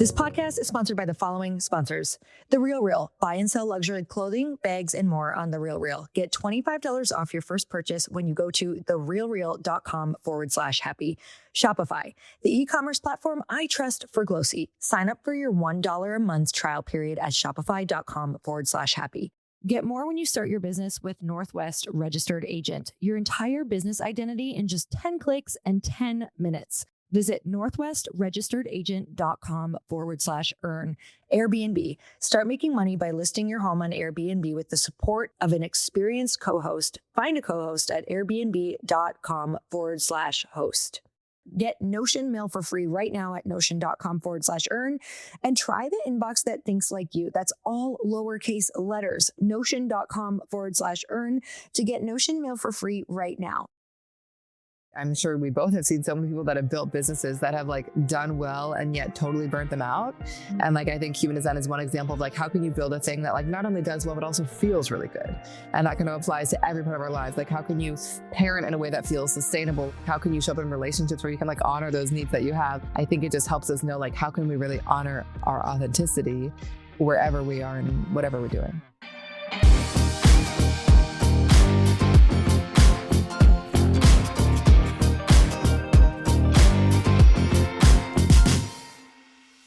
This podcast is sponsored by the following sponsors. The RealReal. Buy and sell luxury clothing, bags, and more on The RealReal. Get $25 off your first purchase when you go to therealreal.com/happy. Shopify, the e-commerce platform I trust for Glossy. Sign up for your $1 a month trial period at shopify.com/happy. Get more when you start your business with Northwest Registered Agent. Your entire business identity in just 10 clicks and 10 minutes. Visit northwestregisteredagent.com/earn. Airbnb. Start making money by listing your home on Airbnb with the support of an experienced co-host. Find a co-host at airbnb.com/host. Get Notion mail for free right now at notion.com/earn and try the inbox that thinks like you. That's all lowercase letters. Notion.com/earn to get Notion mail for free right now. I'm sure we both have seen so many people that have built businesses that have done well and yet totally burnt them out. And I think human design is one example of how can you build a thing that not only does well, but also feels really good. And that kind of applies to every part of our lives. How can you parent in a way that feels sustainable? How can you show up in relationships where you can honor those needs that you have? I think it just helps us know how can we really honor our authenticity wherever we are and whatever we're doing.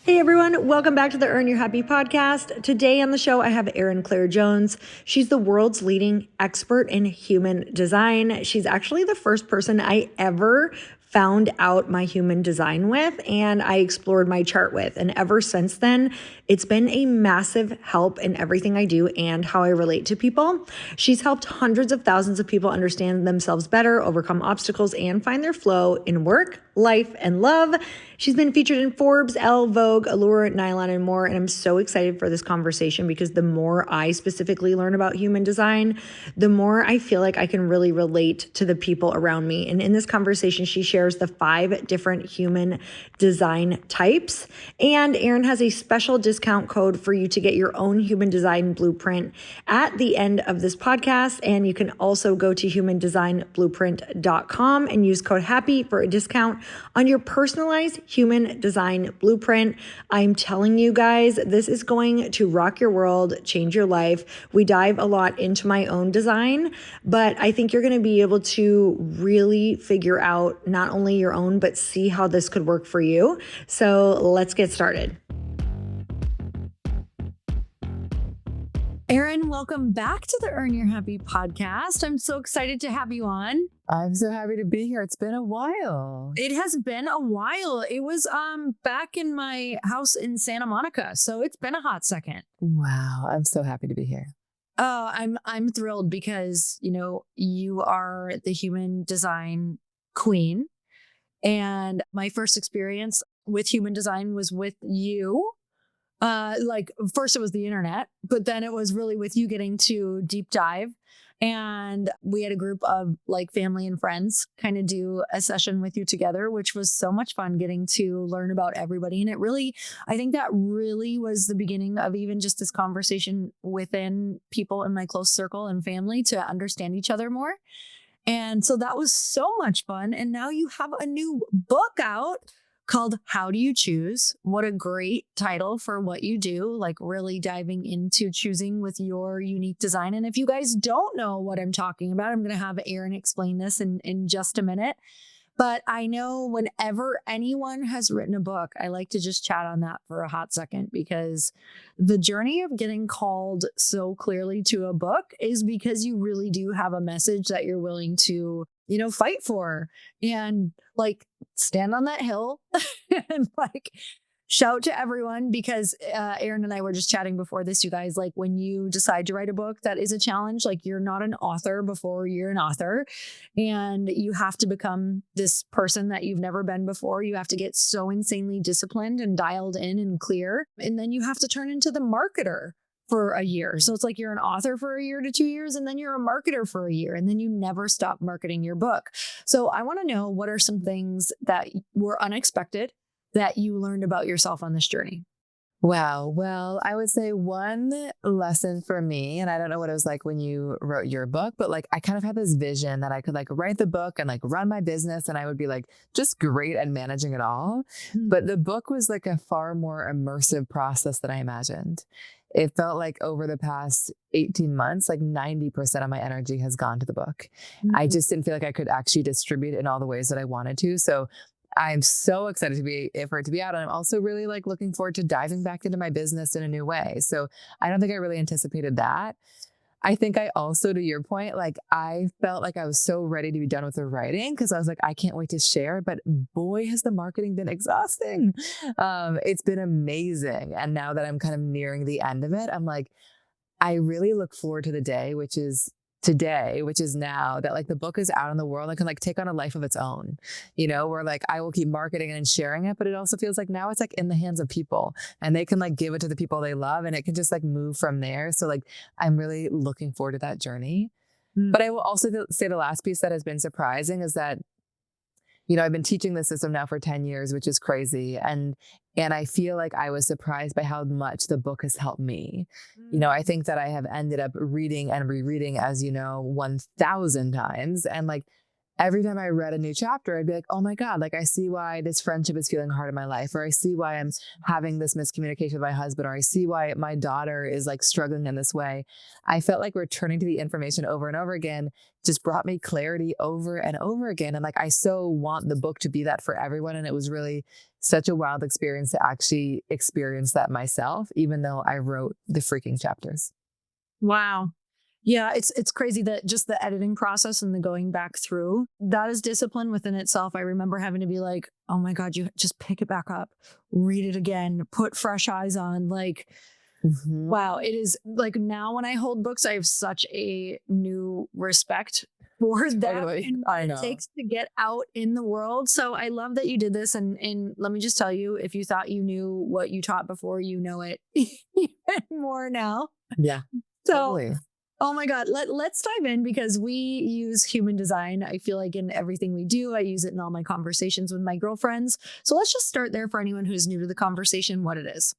Hey everyone, welcome back to the Earn Your Happy podcast. Today on the show, I have Erin Claire Jones. She's the world's leading expert in human design. She's actually the first person I ever found out my human design with, and I explored my chart with. And ever since then, it's been a massive help in everything I do and how I relate to people. She's helped hundreds of thousands of people understand themselves better, overcome obstacles, and find their flow in work, life, and love. She's been featured in Forbes, Elle, Vogue, Allure, Nylon, and more. And I'm so excited for this conversation because the more I specifically learn about human design, the more I feel like I can really relate to the people around me. And in this conversation, she shares the 5 different human design types. And Erin has a special discount code for you to get your own human design blueprint at the end of this podcast. And you can also go to humandesignblueprint.com and use code HAPPY for a discount on your personalized human design blueprint. I'm telling you guys, this is going to rock your world, change your life. We dive a lot into my own design, but I think you're going to be able to really figure out not only your own, but see how this could work for you. So let's get started. Erin, welcome back to the Earn Your Happy podcast. I'm so excited to have you on. I'm so happy to be here. It's been a while. It has been a while. It was back in my house in Santa Monica, so it's been a hot second. Wow, I'm so happy to be here. Oh, I'm thrilled because, you are the human design queen. And my first experience with human design was with you. First it was the internet, but then it was really with you getting to deep dive. And we had a group of family and friends kind of do a session with you together, which was so much fun getting to learn about everybody. And I think that really was the beginning of even just this conversation within people in my close circle and family to understand each other more. And so that was so much fun. And now you have a new book out called How Do You Choose? What a great title for what you do, really diving into choosing with your unique design. And if you guys don't know what I'm talking about, I'm going to have Erin explain this in just a minute. But I know whenever anyone has written a book, I like to just chat on that for a hot second, because the journey of getting called so clearly to a book is because you really do have a message that you're willing to, fight for and stand on that hill and shout to everyone, because Erin and I were just chatting before this, you guys, when you decide to write a book, that is a challenge. You're not an author before you're an author, and you have to become this person that you've never been before. You have to get so insanely disciplined and dialed in and clear. And then you have to turn into the marketer for a year. So it's you're an author for a year to 2 years, and then you're a marketer for a year, and then you never stop marketing your book. So I want to know, what are some things that were unexpected that you learned about yourself on this journey? Wow. Well, I would say one lesson for me, and I don't know what it was like when you wrote your book, but like I kind of had this vision that I could like write the book and like run my business and I would be like just great at managing it all. Mm. But the book was like a far more immersive process than I imagined. It felt like over the past 18 months, like 90% of my energy has gone to the book. I Mm. just didn't feel like I could actually distribute it in all the ways that I wanted to. So I'm so excited for it to be out. And I'm also really like looking forward to diving back into my business in a new way. So I don't think I really anticipated that. I think I also, to your point, like I felt like I was so ready to be done with the writing because I was like, I can't wait to share. But boy, has the marketing been exhausting. It's been amazing. And now that I'm kind of nearing the end of it, I'm like, I really look forward to the day, which is today, which is now that like the book is out in the world and can like take on a life of its own, where like I will keep marketing and sharing it, but it also feels like now it's like in the hands of people and they can like give it to the people they love and it can just like move from there. So like I'm really looking forward to that journey. Mm. But I will also say the last piece that has been surprising is that I've been teaching the system now for 10 years, which is crazy. And I feel like I was surprised by how much the book has helped me. I think that I have ended up reading and rereading, as 1,000 times. And like every time I read a new chapter, I'd be like, oh my God, like I see why this friendship is feeling hard in my life, or I see why I'm having this miscommunication with my husband, or I see why my daughter is like struggling in this way. I felt like returning to the information over and over again just brought me clarity over and over again. And like, I so want the book to be that for everyone. And it was really such a wild experience to actually experience that myself, even though I wrote the freaking chapters. Wow. Yeah, it's crazy that just the editing process and the going back through, that is discipline within itself. I remember having to be like, oh my God, you just pick it back up, read it again, put fresh eyes on. Like, Mhm. wow, it is like now when I hold books, I have such a new respect for that Totally. and what I it know. takes to get out in the world. So I love that you did this. And let me just tell you, if you thought you knew what you taught before, you know it even more now. Yeah, So totally. oh my God. Let's dive in because we use human design. I feel like in everything we do, I use it in all my conversations with my girlfriends. So let's just start there for anyone who's new to the conversation, what it is.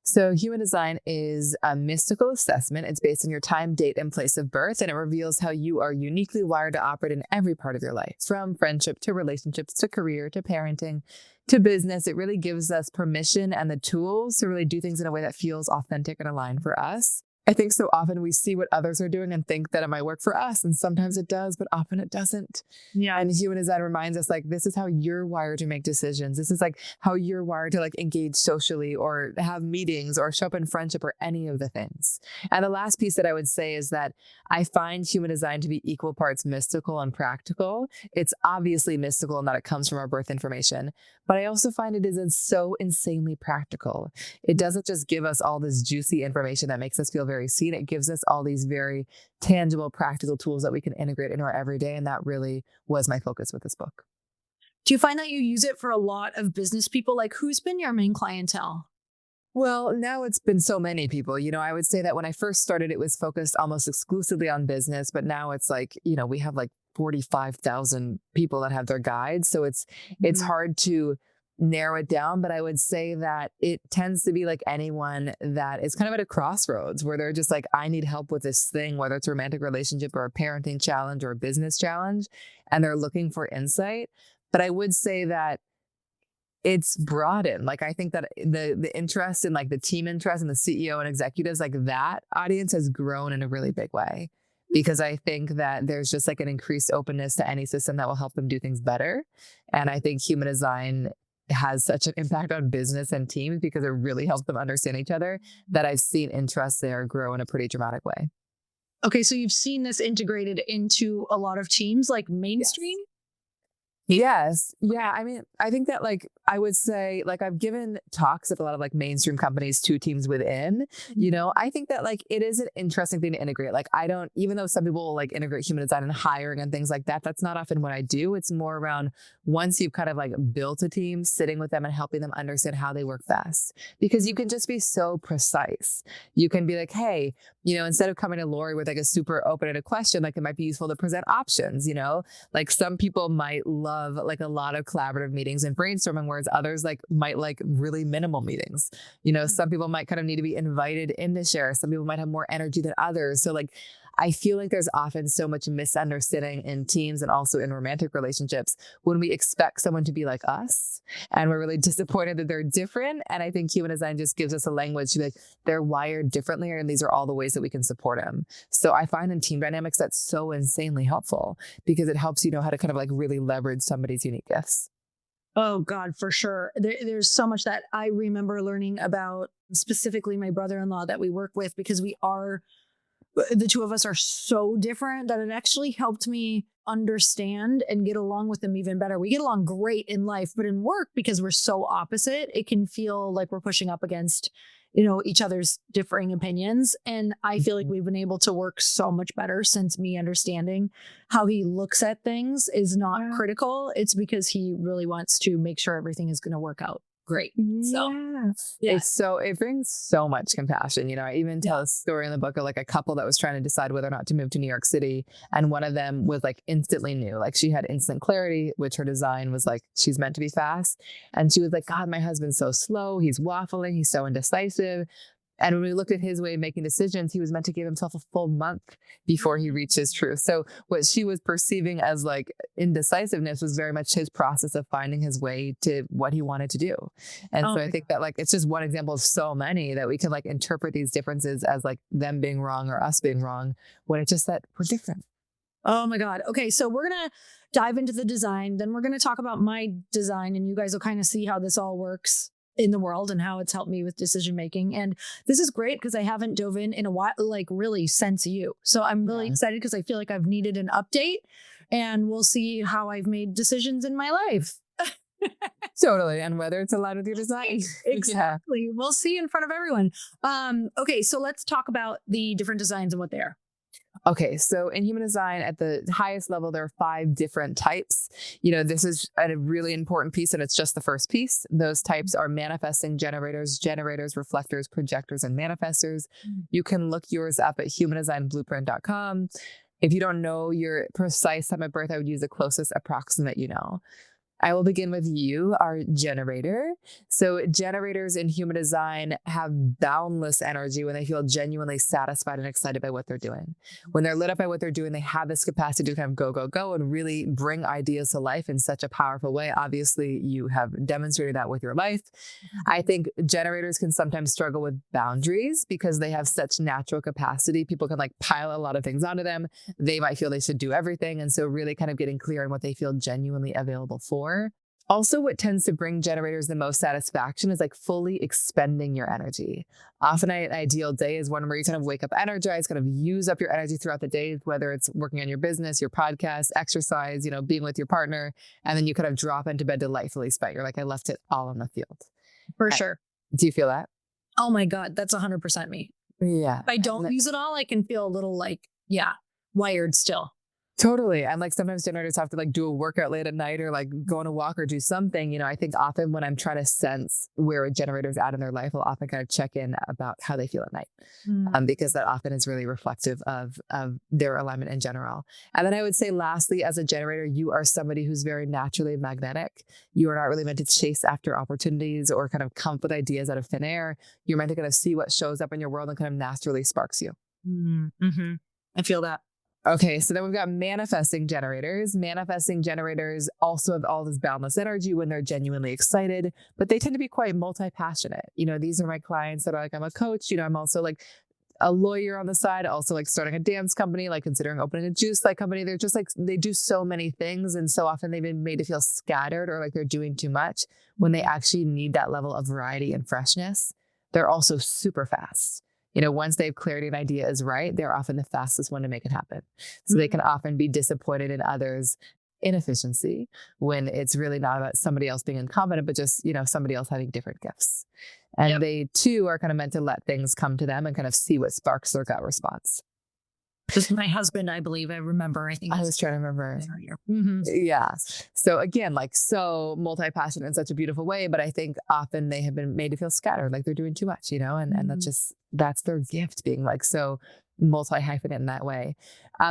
So, human design is a mystical assessment. It's based on your time, date, and place of birth, and it reveals how you are uniquely wired to operate in every part of your life, from friendship to relationships to career to parenting to business. It really gives us permission and the tools to really do things in a way that feels authentic and aligned for us. I think so often we see what others are doing and think that it might work for us. And sometimes it does, but often it doesn't. Yeah. And human design reminds us like, this is how you're wired to make decisions. This is like how you're wired to like engage socially or have meetings or show up in friendship or any of the things. And the last piece that I would say is that I find human design to be equal parts mystical and practical. It's obviously mystical in that it comes from our birth information, but I also find it is so insanely practical. It doesn't just give us all this juicy information that makes us feel very seen. It gives us all these very tangible, practical tools that we can integrate into our everyday. And that really was my focus with this book. Do you find that you use it for a lot of business people? Like who's been your main clientele? Well, now it's been so many people. I would say that when I first started, it was focused almost exclusively on business, but now it's like, we have like 45,000 people that have their guides. So it's Mhm. hard to narrow it down, but I would say that it tends to be like anyone that is kind of at a crossroads where they're just like, I need help with this thing, whether it's a romantic relationship or a parenting challenge or a business challenge, and they're looking for insight. But I would say that it's broadened. Like, I think that the interest in like the team interest and the CEO and executives, like that audience has grown in a really big way because I think that there's just like an increased openness to any system that will help them do things better. And I think human design has such an impact on business and teams because it really helps them understand each other that I've seen interest there grow in a pretty dramatic way. Okay, so you've seen this integrated into a lot of teams like Yes. mainstream? Yes. Yeah. I mean, I think that like I would say like I've given talks at a lot of like mainstream companies to teams within, I think that like it is an interesting thing to integrate. Like I don't, even though some people will like integrate human design and hiring and things like that, that's not often what I do. It's more around once you've kind of like built a team, sitting with them and helping them understand how they work best. Because you can just be so precise. You can be like, hey, instead of coming to Lori with like a super open-ended question, like it might be useful to present options, like some people might love love like a lot of collaborative meetings and brainstorming, whereas others like might like really minimal meetings. Some people might kind of need to be invited in to share. Some people might have more energy than others. So like, I feel like there's often so much misunderstanding in teams and also in romantic relationships when we expect someone to be like us and we're really disappointed that they're different. And I think human design just gives us a language to be like, they're wired differently and these are all the ways that we can support them. So I find in team dynamics that's so insanely helpful because it helps you know how to kind of like really leverage somebody's unique gifts. Oh God, for sure. There's so much that I remember learning about, specifically my brother-in-law that we work with, because the two of us are so different that it actually helped me understand and get along with him even better. We get along great in life, but in work, because we're so opposite, it can feel like we're pushing up against, each other's differing opinions. And I feel like we've been able to work so much better since me understanding how he looks at things is not critical. It's because he really wants to make sure everything is going to work out great. So yeah. It brings so much compassion. I even tell a story in the book of like a couple that was trying to decide whether or not to move to New York City. And one of them was like instantly knew, like she had instant clarity, which her design was like, she's meant to be fast. And she was like, God, my husband's so slow. He's waffling. He's so indecisive. And when we looked at his way of making decisions, he was meant to give himself a full month before he reached his truth. So what she was perceiving as like indecisiveness was very much his process of finding his way to what he wanted to do. And so I think that like, it's just one example of so many that we can like interpret these differences as like them being wrong or us being wrong when it's just that we're different. Oh my God. Okay. So we're going to dive into the design. Then we're going to talk about my design and you guys will kind of see how this all works in the world and how it's helped me with decision making. And this is great because I haven't dove in a while, like really since you. So I'm really excited because I feel like I've needed an update and we'll see how I've made decisions in my life. Totally. And whether it's aligned with your design. Exactly. We'll see in front of everyone. Okay. So let's talk about the different designs and what they are. Okay, so in human design, at the highest level, there are 5 different types. This is a really important piece, and it's just the first piece. Those types are manifesting generators, reflectors, projectors, and manifestors. You can look yours up at humandesignblueprint.com. If you don't know your precise time of birth, I would use the closest approximate you know. I will begin with you, our generator. So generators in human design have boundless energy when they feel genuinely satisfied and excited by what they're doing. When they're lit up by what they're doing, they have this capacity to kind of go, go, go and really bring ideas to life in such a powerful way. Obviously, you have demonstrated that with your life. I think generators can sometimes struggle with boundaries because they have such natural capacity. People can like pile a lot of things onto them. They might feel they should do everything. And so really kind of getting clear on what they feel genuinely available for. Also, what tends to bring generators the most satisfaction is like fully expending your energy. Often an ideal day is one where you kind of wake up energized, kind of use up your energy throughout the day, whether it's working on your business, your podcast, exercise, being with your partner, and then you kind of drop into bed delightfully spent. You're like, I left it all on the field. For sure. Do you feel that? Oh my God, that's 100% me. Yeah. If I don't use it all, I can feel a little like, wired still. Totally. And like sometimes generators have to like do a workout late at night or like go on a walk or do something. I think often when I'm trying to sense where a generator's at in their life, I'll often kind of check in about how they feel at night because that often is really reflective of their alignment in general. And then I would say lastly, as a generator, you are somebody who's very naturally magnetic. You are not really meant to chase after opportunities or kind of come up with ideas out of thin air. You're meant to kind of see what shows up in your world and kind of naturally sparks you. Mm-hmm. I feel that. Okay, so then we've got manifesting generators. Manifesting generators also have all this boundless energy when they're genuinely excited, but they tend to be quite multi-passionate. These are my clients that are like, I'm a coach, I'm also like a lawyer on the side, also like starting a dance company, like considering opening a juice company. They're just like, they do so many things. And so often they've been made to feel scattered or like they're doing too much when they actually need that level of variety and freshness. They're also super fast. Once they have clarity and idea is right, they're often the fastest one to make it happen. So they can often be disappointed in others' inefficiency when it's really not about somebody else being incompetent, but just, somebody else having different gifts. And they too are kind of meant to let things come to them and kind of see what sparks their gut response. This is my husband, I believe. I think I was trying to remember. Mm-hmm. Yeah. So again, like so multi-passionate in such a beautiful way, but I think often they have been made to feel scattered, like they're doing too much, and that's their gift being like so multi-hyphenate in that way.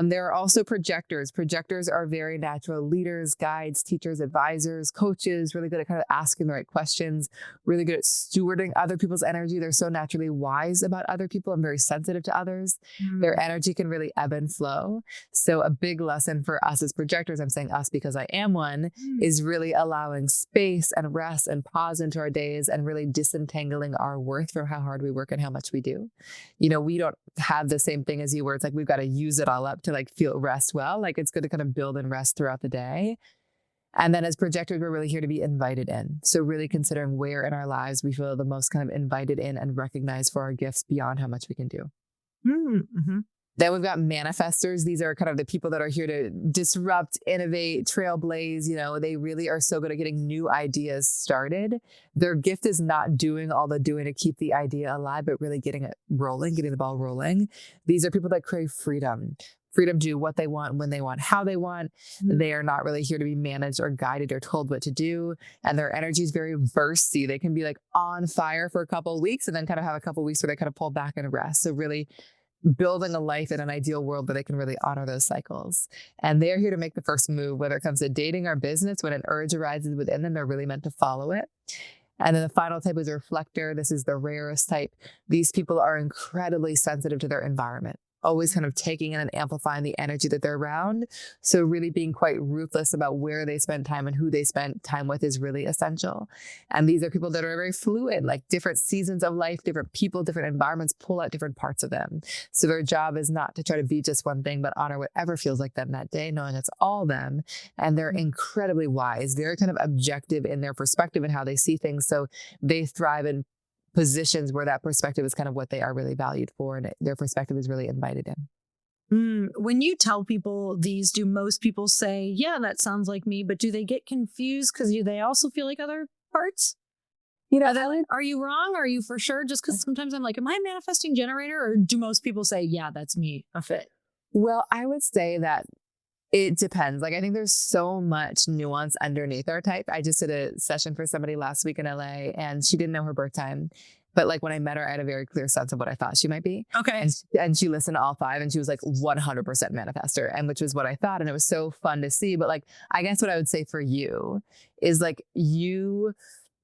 There are also projectors. Projectors are very natural leaders, guides, teachers, advisors, coaches, really good at kind of asking the right questions, really good at stewarding other people's energy. They're so naturally wise about other people and very sensitive to others. Their energy can really ebb and flow. So a big lesson for us as projectors, I'm saying us because I am one, is really allowing space and rest and pause into our days and really disentangling our worth from how hard we work and how much we do. We don't have the same thing as you where it's like we've got to use it all up to like feel rest well. Like it's good to kind of build and rest throughout the day. And then as projectors, we're really here to be invited in. So really considering where in our lives we feel the most kind of invited in and recognized for our gifts beyond how much we can do. Mm-hmm. Then we've got manifestors. These are kind of the people that are here to disrupt, innovate, trailblaze. They really are so good at getting new ideas started. Their gift is not doing all the doing to keep the idea alive, but really getting it rolling, getting the ball rolling. These are people that crave freedom to do what they want, when they want, how they want. They are not really here to be managed or guided or told what to do. And their energy is very bursty. They can be like on fire for a couple of weeks and then kind of have a couple of weeks where they kind of pull back and rest. So really building a life in an ideal world where they can really honor those cycles. And they're here to make the first move, whether it comes to dating or business. When an urge arises within them, they're really meant to follow it. And then the final type is a reflector. This is the rarest type. These people are incredibly sensitive to their environment, always kind of taking in and amplifying the energy that they're around. So really being quite ruthless about where they spend time and who they spend time with is really essential. And these are people that are very fluid, like different seasons of life, different people, different environments pull out different parts of them. So their job is not to try to be just one thing, but honor whatever feels like them that day, knowing it's all them. And they're incredibly wise, very kind of objective in their perspective and how they see things. So they thrive in positions where that perspective is kind of what they are really valued for, and their perspective is really invited in. When you tell people these, do most people say, yeah, that sounds like me, but do they get confused because they also feel like other parts? Are you wrong? Are you for sure? Just because sometimes I'm like, am I a manifesting generator? Or do most people say, yeah, that's me, a fit? Well, I would say that it depends. Like, I think there's so much nuance underneath our type. I just did a session for somebody last week in LA and she didn't know her birth time. But like when I met her, I had a very clear sense of what I thought she might be. Okay. And she listened to all 5 and she was like 100% manifester, and which was what I thought. And it was so fun to see. But like, I guess what I would say for you is like, you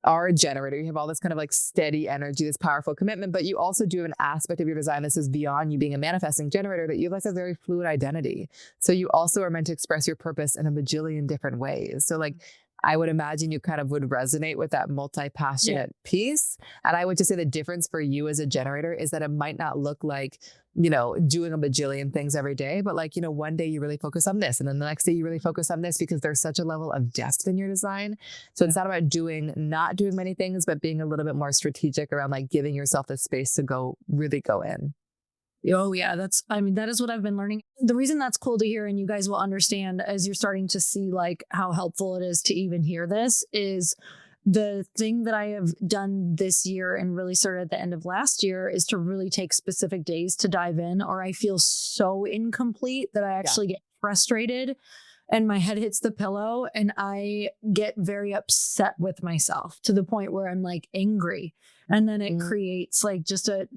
are a generator. You have all this kind of like steady energy, this powerful commitment, but you also do have an aspect of your design. This is beyond you being a manifesting generator, that you have like a very fluid identity. So you also are meant to express your purpose in a bajillion different ways. So like, I would imagine you kind of would resonate with that multi-passionate piece. And I would just say the difference for you as a generator is that it might not look like, doing a bajillion things every day, but like, one day you really focus on this and then the next day you really focus on this, because there's such a level of depth in your design. So it's not about not doing many things, but being a little bit more strategic around like giving yourself the space to really go in. Oh yeah, that is what I've been learning. The reason that's cool to hear, and you guys will understand as you're starting to see like how helpful it is to even hear this, is the thing that I have done this year and really started at the end of last year is to really take specific days to dive in, or I feel so incomplete that I actually get frustrated and my head hits the pillow and I get very upset with myself to the point where I'm like angry. And then it creates like just a,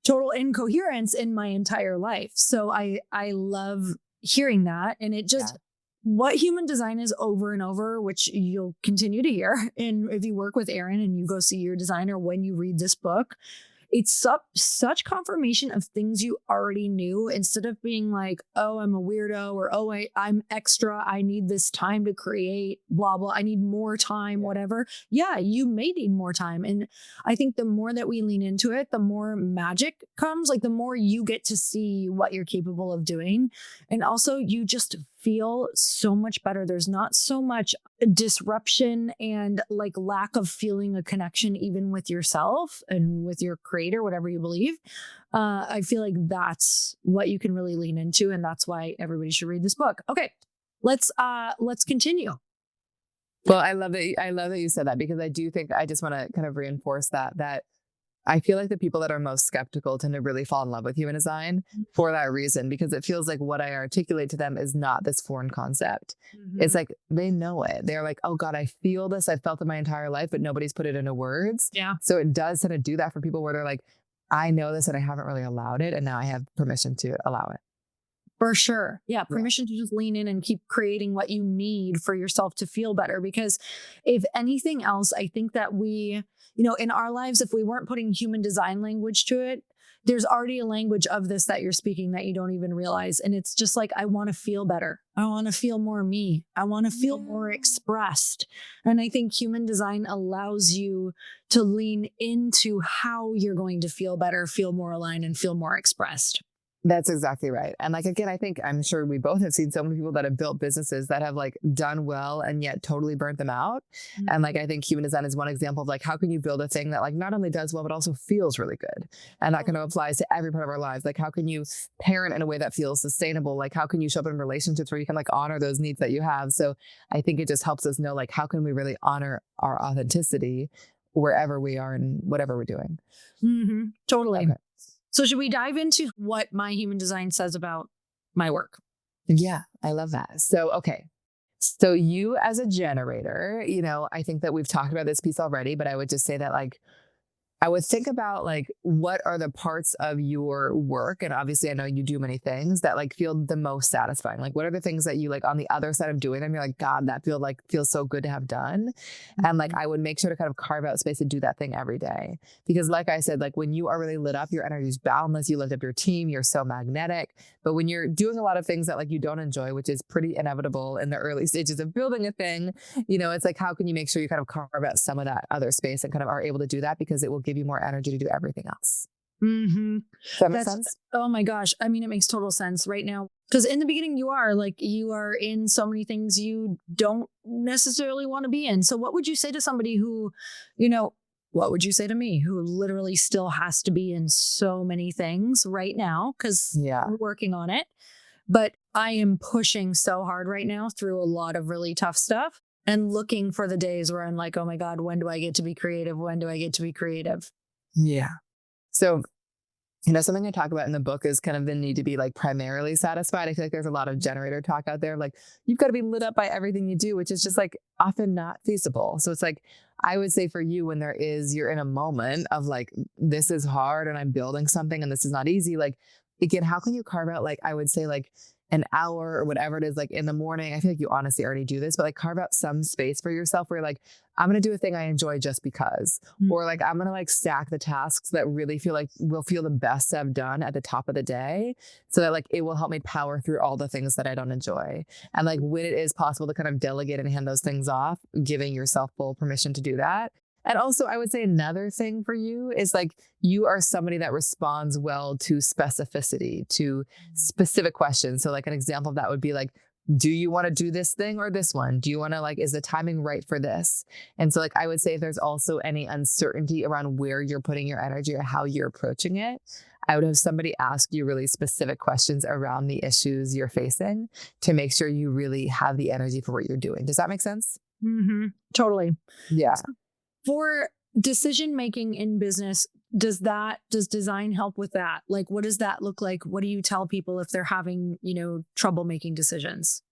total incoherence in my entire life. So I love hearing that. And it just, what human design is over and over, which you'll continue to hear. And if you work with Erin and you go see your designer when you read this book, it's such confirmation of things you already knew, instead of being like, oh, I'm a weirdo, or, oh, I'm extra, I need this time to create, blah, blah, I need more time, whatever. Yeah, you may need more time. And I think the more that we lean into it, the more magic comes, like the more you get to see what you're capable of doing. And also you just feel so much better. There's not so much disruption and like lack of feeling a connection even with yourself and with your creator, whatever you believe. I feel like that's what you can really lean into, and that's why everybody should read this book. Okay, let's continue. Well, I love that you said that, because I do think I just want to kind of reinforce that I feel like the people that are most skeptical tend to really fall in love with human design for that reason, because it feels like what I articulate to them is not this foreign concept. It's like they know it. They're like, oh God, I feel this. I've felt it my entire life, but nobody's put it into words. Yeah. So it does tend to do that for people where they're like, I know this and I haven't really allowed it. And now I have permission to allow it. For sure. Yeah. Yeah. Permission to just lean in and keep creating what you need for yourself to feel better. Because if anything else, I think that in our lives, if we weren't putting human design language to it, there's already a language of this that you're speaking that you don't even realize. And it's just like, I want to feel better. I want to feel more me. I want to feel more expressed. And I think human design allows you to lean into how you're going to feel better, feel more aligned, and feel more expressed. That's exactly right. And like, again, I'm sure we both have seen so many people that have built businesses that have like done well and yet totally burnt them out. Mm-hmm. And like, I think human design is one example of like, how can you build a thing that like not only does well, but also feels really good. And that kind of applies to every part of our lives. Like, how can you parent in a way that feels sustainable? Like, how can you show up in relationships where you can like honor those needs that you have? So I think it just helps us know, like, how can we really honor our authenticity wherever we are and whatever we're doing? Mm-hmm. Totally. Okay. So should we dive into what my human design says about my work? Yeah, I love that. So, okay. So you as a generator, I think that we've talked about this piece already, but I would just say that like, I would think about like, what are the parts of your work? And obviously I know you do many things that like feel the most satisfying. Like, what are the things that you like on the other side of doing them? You're like, God, that feels so good to have done. Mm-hmm. And like, I would make sure to kind of carve out space to do that thing every day. Because like I said, like when you are really lit up, your energy is boundless. You lift up your team. You're so magnetic. But when you're doing a lot of things that like you don't enjoy, which is pretty inevitable in the early stages of building a thing, it's like, how can you make sure you kind of carve out some of that other space and kind of are able to do that, because it will give you more energy to do everything else. Mm-hmm. Does that make sense? Oh my gosh. I mean, it makes total sense right now. Because in the beginning, you are in so many things you don't necessarily want to be in. So what would you say to somebody who, what would you say to me who literally still has to be in so many things right now? Because we're working on it. But I am pushing so hard right now through a lot of really tough stuff and looking for the days where I'm like, oh my God, when do I get to be creative? When do I get to be creative? Yeah. So, something I talk about in the book is kind of the need to be like primarily satisfied. I feel like there's a lot of generator talk out there. Like, you've got to be lit up by everything you do, which is just like often not feasible. So it's like, I would say for you, when you're in a moment of like, this is hard and I'm building something and this is not easy. Like, again, how can you carve out, like, I would say like an hour or whatever it is, like in the morning? I feel like you honestly already do this, but like carve out some space for yourself where you're like, I'm going to do a thing I enjoy just because, or like, I'm going to like stack the tasks that really will feel the best I've done at the top of the day, so that like, it will help me power through all the things that I don't enjoy. And like, when it is possible to kind of delegate and hand those things off, giving yourself full permission to do that. And also, I would say another thing for you is like, you are somebody that responds well to specificity, to specific questions. So like, an example of that would be like, do you want to do this thing or this one? Do you want to like, is the timing right for this? And so like, I would say if there's also any uncertainty around where you're putting your energy or how you're approaching it, I would have somebody ask you really specific questions around the issues you're facing to make sure you really have the energy for what you're doing. Does that make sense? Mm-hmm. Totally. Yeah. For decision making in business, does design help with that? Like, what does that look like? What do you tell people if they're having, trouble making decisions?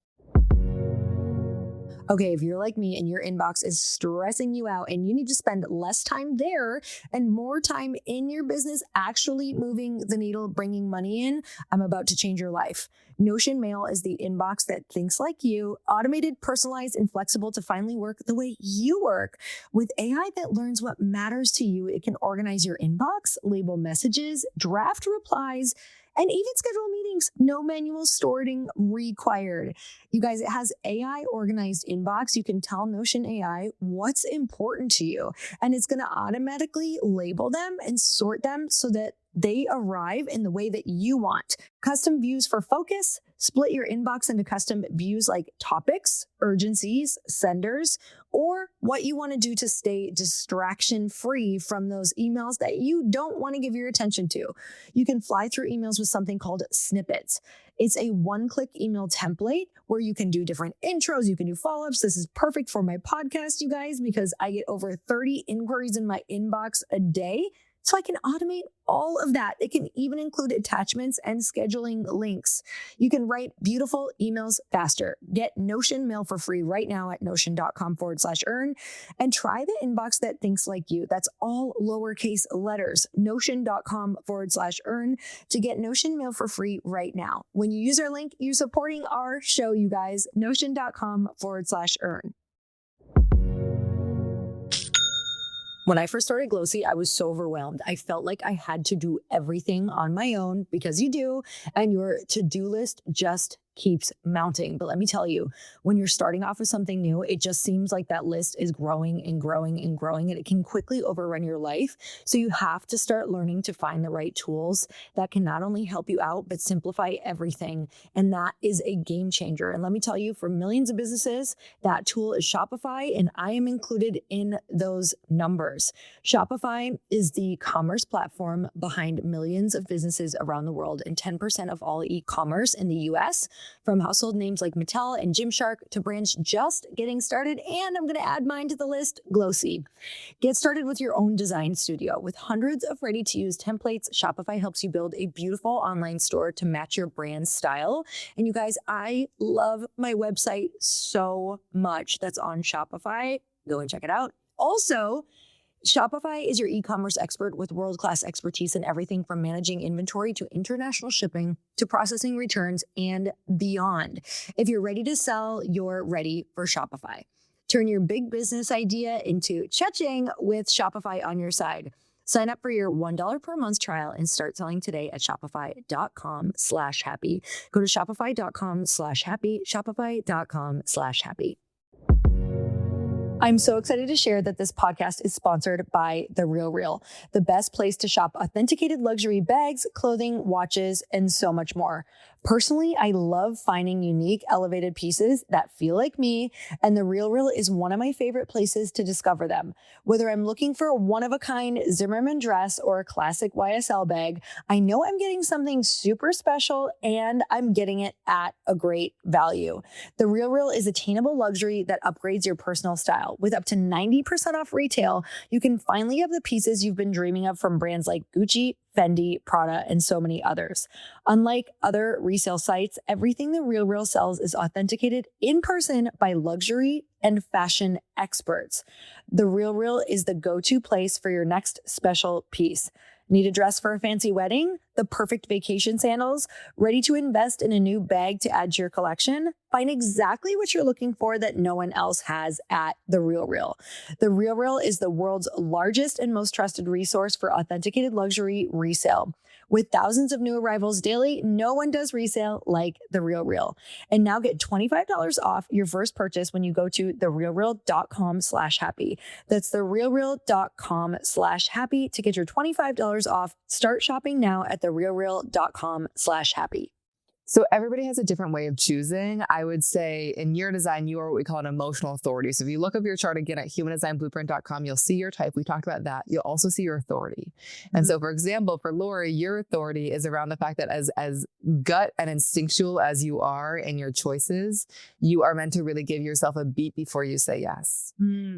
Okay, if you're like me and your inbox is stressing you out and you need to spend less time there and more time in your business actually moving the needle, bringing money in, I'm about to change your life. Notion Mail is the inbox that thinks like you, automated, personalized, and flexible to finally work the way you work. With AI that learns what matters to you, it can organize your inbox, label messages, draft replies, and even schedule meetings. No manual sorting required. You guys, it has AI organized inbox. You can tell Notion AI what's important to you, and it's going to automatically label them and sort them so that they arrive in the way that you want. Custom views for focus. Split your inbox into custom views like topics, urgencies, senders, or what you want to do to stay distraction free from those emails that you don't want to give your attention to. You can fly through emails with something called snippets. It's a one-click email template where you can do different intros, you can do follow-ups. This is perfect for my podcast, you guys, because I get over 30 inquiries in my inbox a day. So I can automate all of that. It can even include attachments and scheduling links. You can write beautiful emails faster. Get Notion mail for free right now at notion.com/earn and try the inbox that thinks like you. That's all lowercase letters. Notion.com/earn to get Notion mail for free right now. When you use our link, you're supporting our show, you guys. Notion.com/earn. When I first started Glossy, I was so overwhelmed. I felt like I had to do everything on my own because you do, and your to-do list just keeps mounting. But let me tell you, when you're starting off with something new, it just seems like that list is growing and growing and growing, and it can quickly overrun your life. So you have to start learning to find the right tools that can not only help you out, but simplify everything. And that is a game changer. And let me tell you, for millions of businesses, that tool is Shopify, and I am included in those numbers. Shopify is the commerce platform behind millions of businesses around the world and 10% of all e-commerce in the US. From household names like Mattel and Gymshark to brands just getting started. And I'm going to add mine to the list, Glossy. Get started with your own design studio. With hundreds of ready-to-use templates, Shopify helps you build a beautiful online store to match your brand's style. And you guys, I love my website so much that's on Shopify. Go and check it out. Also, Shopify is your e-commerce expert with world-class expertise in everything from managing inventory to international shipping to processing returns and beyond. If you're ready to sell, you're ready for Shopify. Turn your big business idea into cha-ching with Shopify on your side. Sign up for your $1 per month trial and start selling today at shopify.com/happy. Go to shopify.com/happy, shopify.com/happy. I'm so excited to share that this podcast is sponsored by The RealReal, the best place to shop authenticated luxury bags, clothing, watches, and so much more. Personally, I love finding unique, elevated pieces that feel like me, and The RealReal is one of my favorite places to discover them. Whether I'm looking for a one-of-a-kind Zimmermann dress or a classic YSL bag, I know I'm getting something super special and I'm getting it at a great value. The RealReal is attainable luxury that upgrades your personal style. With up to 90% off retail, you can finally have the pieces you've been dreaming of from brands like Gucci, Fendi, Prada, and so many others. Unlike other resale sites, everything The RealReal sells is authenticated in person by luxury and fashion experts. The RealReal is the go-to place for your next special piece. Need a dress for a fancy wedding? The perfect vacation sandals? Ready to invest in a new bag to add to your collection? Find exactly what you're looking for that no one else has at The RealReal. The RealReal is the world's largest and most trusted resource for authenticated luxury resale. With thousands of new arrivals daily, no one does resale like The RealReal. And now get $25 off your first purchase when you go to therealreal.com/happy. That's therealreal.com/happy to get your $25 off. Start shopping now at therealreal.com/happy. So everybody has a different way of choosing. I would say in your design, you are what we call an emotional authority. So if you look up your chart again at humandesignblueprint.com, you'll see your type. We talked about that. You'll also see your authority. And so for example, for Lori, your authority is around the fact that as gut and instinctual as you are in your choices, you are meant to really give yourself a beat before you say yes.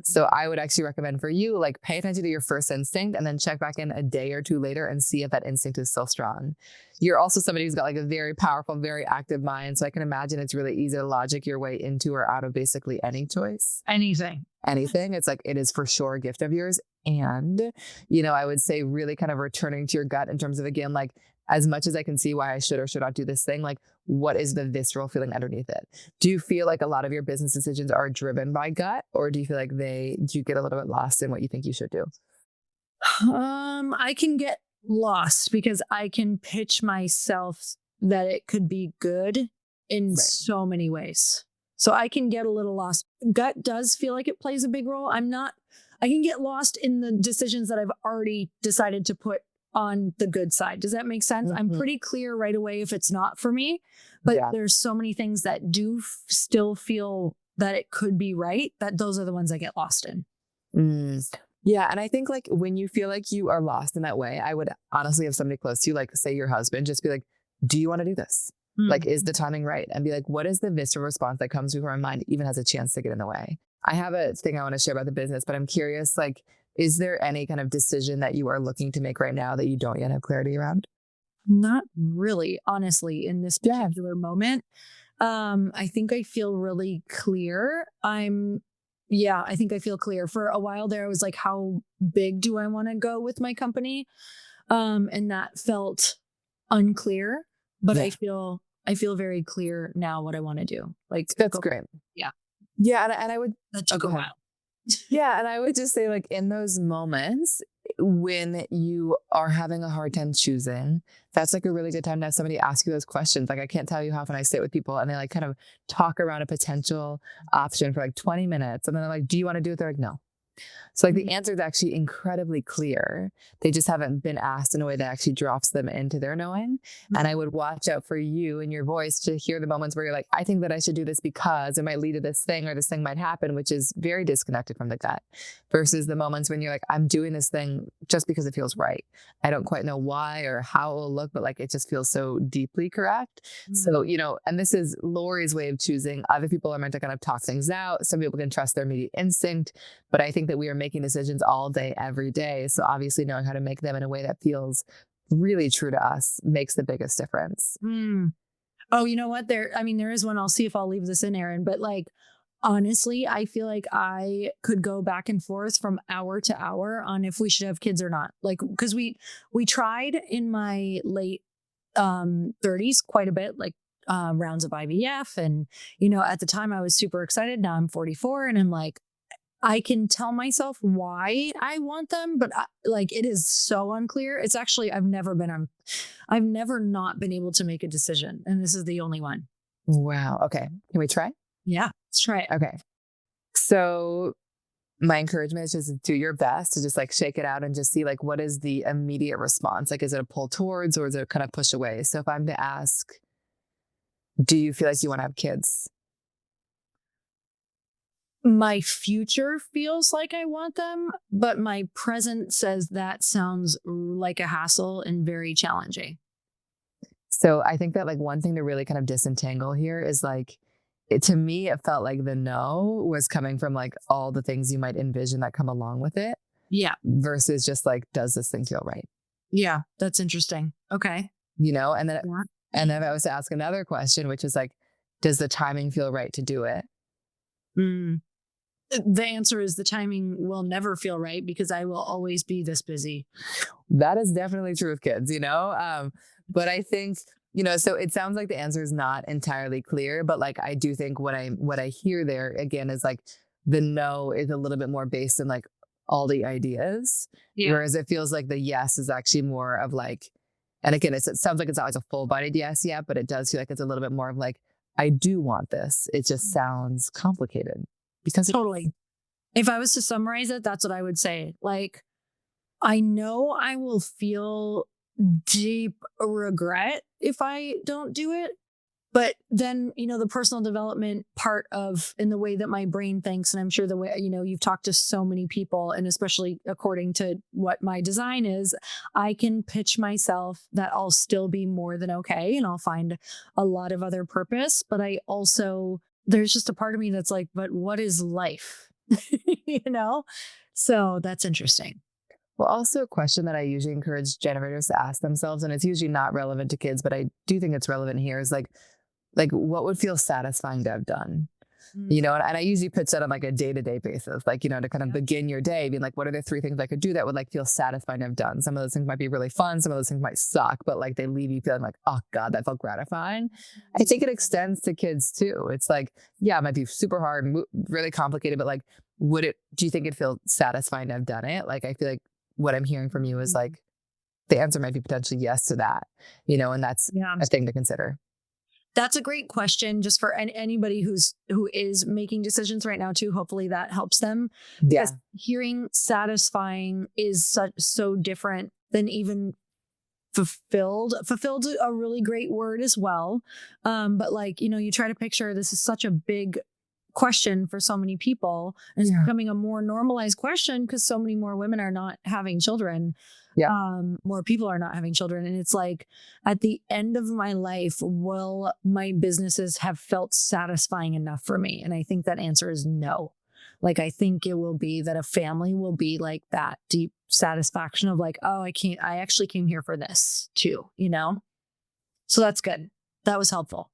So I would actually recommend for you, like pay attention to your first instinct and then check back in a day or two later and see if that instinct is still strong. You're also somebody who's got like a very powerful, very active mind. So I can imagine it's really easy to logic your way into or out of basically any choice. Anything. It's like, it is for sure a gift of yours. And, I would say really kind of returning to your gut in terms of, again, like as much as I can see why I should or should not do this thing, like what is the visceral feeling underneath it? Do you feel like a lot of your business decisions are driven by gut, or do you feel like do you get a little bit lost in what you think you should do? I can get lost because I can pitch myself that it could be good in so many ways. So I can get a little lost. Gut does feel like it plays a big role. I can get lost in the decisions that I've already decided to put on the good side. Does that make sense? I'm pretty clear right away if it's not for me, but there's so many things that do still feel that it could be right, that those are the ones I get lost in. Yeah. And I think like when you feel like you are lost in that way, I would honestly have somebody close to you, like say your husband, just be like, do you want to do this? Like, is the timing right? And be like, what is the visceral response that comes before my mind even has a chance to get in the way? I have a thing I want to share about the business, but I'm curious, like, is there any kind of decision that you are looking to make right now that you don't yet have clarity around? Not really, honestly, in this Yeah. particular moment. I think I feel really clear. Yeah, I think I feel clear. For a while there, I was like, how big do I want to go with my company? And that felt unclear, but Yeah. I feel very clear now what I want to do. Like, That's great. yeah, Yeah. And I would, that oh, took go a ahead. while. Yeah. And I would just say, like, in those moments when you are having a hard time choosing, that's like a really good time to have somebody ask you those questions. Like, I can't tell you how often I sit with people and they like kind of talk around a potential option for like 20 minutes. And then they're like, do you want to do it? They're like, no. So like the Mhm. answer is actually incredibly clear. They just haven't been asked in a way that actually drops them into their knowing. And I would watch out for you and your voice to hear the moments where you're like, I think that I should do this because it might lead to this thing or this thing might happen, which is very disconnected from the gut versus the moments when you're like, I'm doing this thing just because it feels right. I don't quite know why or how it will look, but like it just feels so deeply correct. So, and this is Lori's way of choosing. Other people are meant to kind of talk things out. Some people can trust their immediate instinct. But I think that we are making decisions all day, every day. So obviously knowing how to make them in a way that feels really true to us makes the biggest difference. Mm. Oh, you know what? There is one. I'll see if I'll leave this in, Erin. But like, honestly, I feel like I could go back and forth from hour to hour on if we should have kids or not. Like, because we tried in my late 30s quite a bit, like rounds of IVF, and at the time I was super excited. Now I'm 44, and I'm like, I can tell myself why I want them, but like it is so unclear. It's actually I've never not been able to make a decision, and this is the only one. Wow. Okay. Can we try? Yeah, let's try it. Okay. So my encouragement is just do your best to just like shake it out and just see like what is the immediate response? Like, is it a pull towards or is it kind of push away? So if I'm to ask, do you feel like you want to have kids? My future feels like I want them, but my present says that sounds like a hassle and very challenging. So I think that like one thing to really kind of disentangle here is like, to me, it felt like the no was coming from like all the things you might envision that come along with it Yeah. versus just like, does this thing feel right? Yeah. That's interesting. Okay. And then, Yeah. and then I was to ask another question, which is like, does the timing feel right to do it? Mm. The answer is the timing will never feel right because I will always be this busy. That is definitely true with kids. But I think, so it sounds like the answer is not entirely clear, but like, I do think what I hear there again is like the no is a little bit more based in like all the ideas, Yeah. whereas it feels like the yes is actually more of like, and again, it sounds like it's not always a full bodied yes yet, but it does feel like it's a little bit more of like, I do want this. It just sounds complicated because Totally. If I was to summarize it, that's what I would say. Like, I know I will feel deep regret if I don't do it. But then, the personal development part of in the way that my brain thinks, and I'm sure the way, you've talked to so many people, and especially according to what my design is, I can pitch myself that I'll still be more than okay and I'll find a lot of other purpose. But there's just a part of me that's like, but what is life? you know? So that's interesting. Well, also a question that I usually encourage generators to ask themselves, and it's usually not relevant to kids, but I do think it's relevant here, is like what would feel satisfying to have done? And I usually pitch that on like a day-to-day basis, like, to kind of begin your day being like, what are the 3 things I could do that would like feel satisfying to have done? Some of those things might be really fun. Some of those things might suck, but like they leave you feeling like, oh God, that felt gratifying. I think it extends to kids too. It's like, yeah, it might be super hard and really complicated, but like, do you think it'd feel satisfying to have done it? Like, I feel like what I'm hearing from you is like, the answer might be potentially yes to that, and that's Yeah. a thing to consider. That's a great question just for anybody who is making decisions right now too. Hopefully that helps them. Yeah. Because hearing satisfying is so different than even fulfilled. Fulfilled is a really great word as well. But like, you try to picture this is such a big question for so many people, and it's becoming a more normalized question because so many more women are not having children. More people are not having children, and it's like, at the end of my life, will my businesses have felt satisfying enough for me? And I think that answer is no. Like, I think it will be that a family will be like that deep satisfaction of like, oh, I actually came here for this too, you know? So that's good. That was helpful.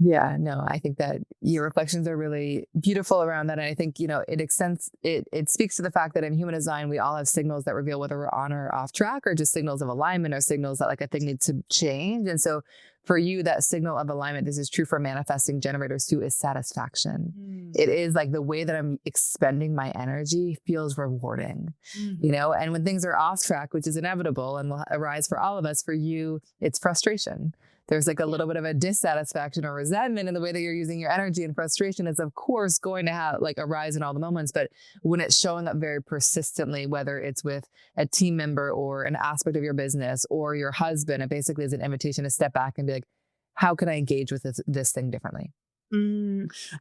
Yeah, no, I think that your reflections are really beautiful around that. And I think, it speaks to the fact that in human design, we all have signals that reveal whether we're on or off track, or just signals of alignment, or signals that like a thing needs to change. And so for you, that signal of alignment, this is true for manifesting generators too, is satisfaction. It is like the way that I'm expending my energy feels rewarding, and when things are off track, which is inevitable and will arise for all of us, for you, it's frustration. There's like a little bit of a dissatisfaction or resentment in the way that you're using your energy, and frustration is of course going to have like arise in all the moments. But when it's showing up very persistently, whether it's with a team member or an aspect of your business or your husband, it basically is an invitation to step back and be like, how can I engage with this thing differently?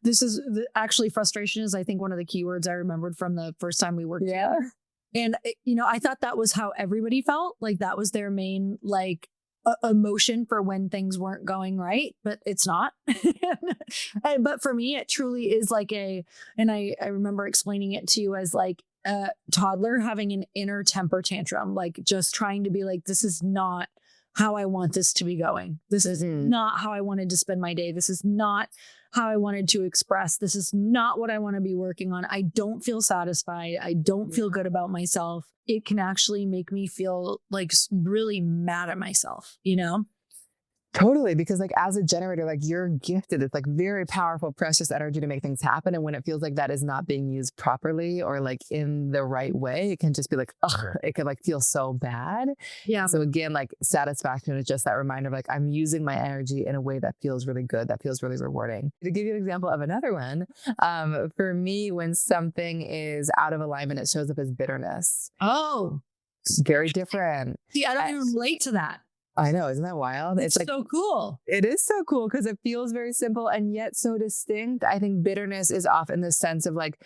This is actually frustration is, I think, one of the keywords I remembered from the first time we worked together. And, I thought that was how everybody felt. Like that was their main, like, emotion for when things weren't going right, but it's not. But for me, it truly is like and I remember explaining it to you as like a toddler having an inner temper tantrum, like just trying to be like, this is not how I want this to be going. This is not how I wanted to spend my day. This is not how I wanted to express. This is not what I want to be working on. I don't feel satisfied. I don't feel good about myself. It can actually make me feel like really mad at myself, Totally. Because like as a generator, like you're gifted, it's like very powerful, precious energy to make things happen. And when it feels like that is not being used properly or like in the right way, it can just be like, ugh, it can like feel so bad. Yeah. So again, like satisfaction is just that reminder of like, I'm using my energy in a way that feels really good, that feels really rewarding. To give you an example of another one, for me, when something is out of alignment, it shows up as bitterness. Oh, very different. See, I don't even relate to that. I know. Isn't that wild? It's like so cool. It is so cool because it feels very simple and yet so distinct. I think bitterness is often the sense of like,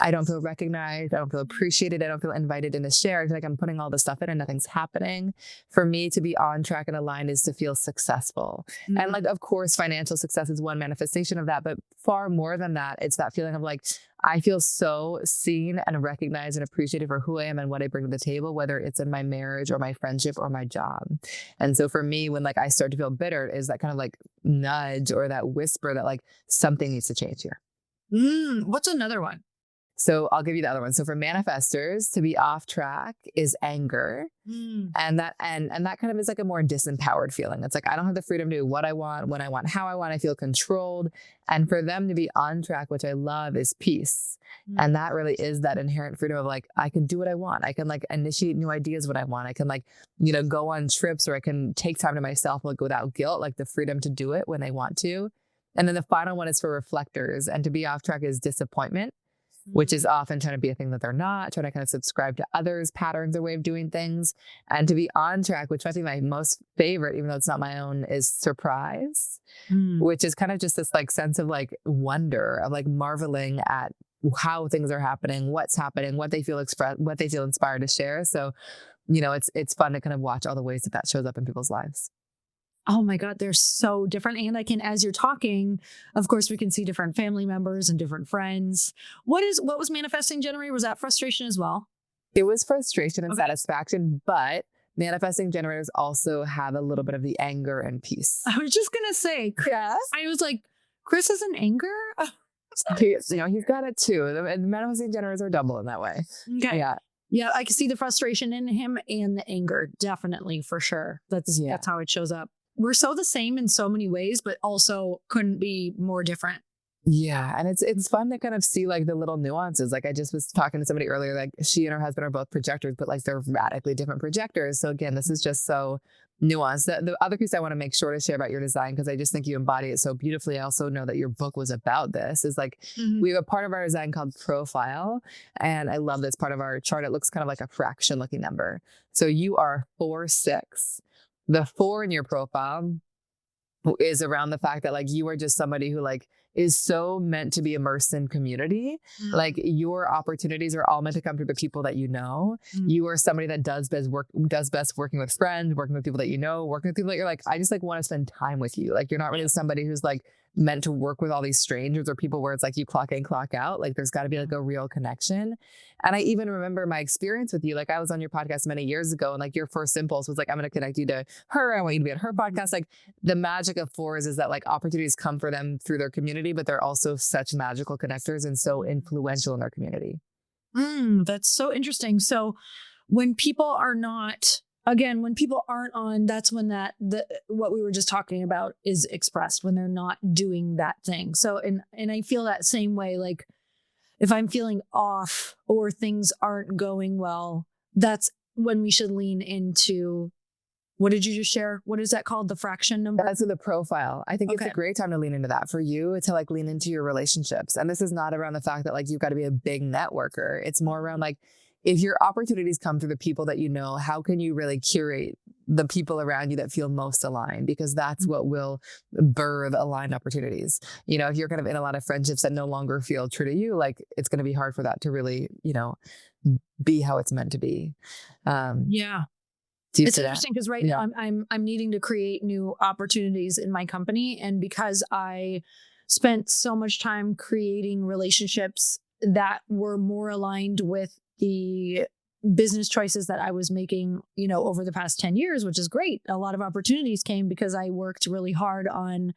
I don't feel recognized. I don't feel appreciated. I don't feel invited in to share. It's like I'm putting all this stuff in and nothing's happening. For me to be on track and aligned is to feel successful. And like, of course, financial success is one manifestation of that, but far more than that, it's that feeling of like, I feel so seen and recognized and appreciated for who I am and what I bring to the table, whether it's in my marriage or my friendship or my job. And so for me, when like I start to feel bitter, is that kind of like nudge or that whisper that like something needs to change here. What's another one? So I'll give you the other one. So for manifestors, to be off track is anger. And that kind of is like a more disempowered feeling. It's like, I don't have the freedom to do what I want, when I want, how I want. I feel controlled. And for them to be on track, which I love, is peace. And that really is that inherent freedom of like, I can do what I want. I can like initiate new ideas when I want. I can like, go on trips, or I can take time to myself like without guilt, like the freedom to do it when I want to. And then the final one is for reflectors. And to be off track is disappointment, which is often trying to be a thing that they're not, trying to kind of subscribe to others' patterns or way of doing things. And to be on track, which I think my most favorite, even though it's not my own, is surprise, which is kind of just this like sense of like wonder, of like marveling at how things are happening, what's happening, what they feel inspired to share. So, it's fun to kind of watch all the ways that shows up in people's lives. Oh my God, they're so different. And as you're talking, of course, we can see different family members and different friends. What was manifesting generator? Was that frustration as well? It was frustration and satisfaction, but manifesting generators also have a little bit of the anger and peace. I was just going to say, yes. I was like, Chris is in anger? He's got it too. The manifesting generators are double in that way. Okay. Yeah. Yeah, I can see the frustration in him and the anger, definitely, for sure. That's how it shows up. We're so the same in so many ways, but also couldn't be more different. Yeah. And it's fun to kind of see like the little nuances. Like I just was talking to somebody earlier, like she and her husband are both projectors, but like they're radically different projectors. So again, this is just so nuanced. The other piece I want to make sure to share about your design, because I just think you embody it so beautifully. I also know that your book was about this, is like we have a part of our design called profile. And I love this part of our chart. It looks kind of like a fraction looking number. So you are 4-6. The 4 in your profile is around the fact that like you are just somebody who like is so meant to be immersed in community. Like your opportunities are all meant to come through the people that you know. You are somebody that does best working with friends, working with people that you know, working with people that you're like, I just like want to spend time with you. Like you're not really somebody who's like meant to work with all these strangers or people where it's like you clock in, clock out. Like there's got to be like a real connection. And I even remember my experience with you. Like I was on your podcast many years ago, and like your first impulse was like, I'm going to connect you to her. I want you to be on her podcast. Like the magic of fours is that like opportunities come for them through their community, but they're also such magical connectors and so influential in their community. That's so interesting. So when people are not, again, when people aren't on, that's when what we were just talking about is expressed, when they're not doing that thing. So, and I feel that same way, like if I'm feeling off or things aren't going well, that's when we should lean into, what did you just share? What is that called? The fraction number? That's the profile. I think it's a great time to lean into that for you, to like lean into your relationships. And this is not around the fact that like you've got to be a big networker. It's more around like, if your opportunities come through the people that you know, how can you really curate the people around you that feel most aligned? Because that's what will birth aligned opportunities. You know, if you're kind of in a lot of friendships that no longer feel true to you, like it's going to be hard for that to really, you know, be how it's meant to be. Yeah. It's interesting because now I'm needing to create new opportunities in my company. And because I spent so much time creating relationships that were more aligned with the business choices that I was making, you know, over the past 10 years, which is great. A lot of opportunities came because I worked really hard on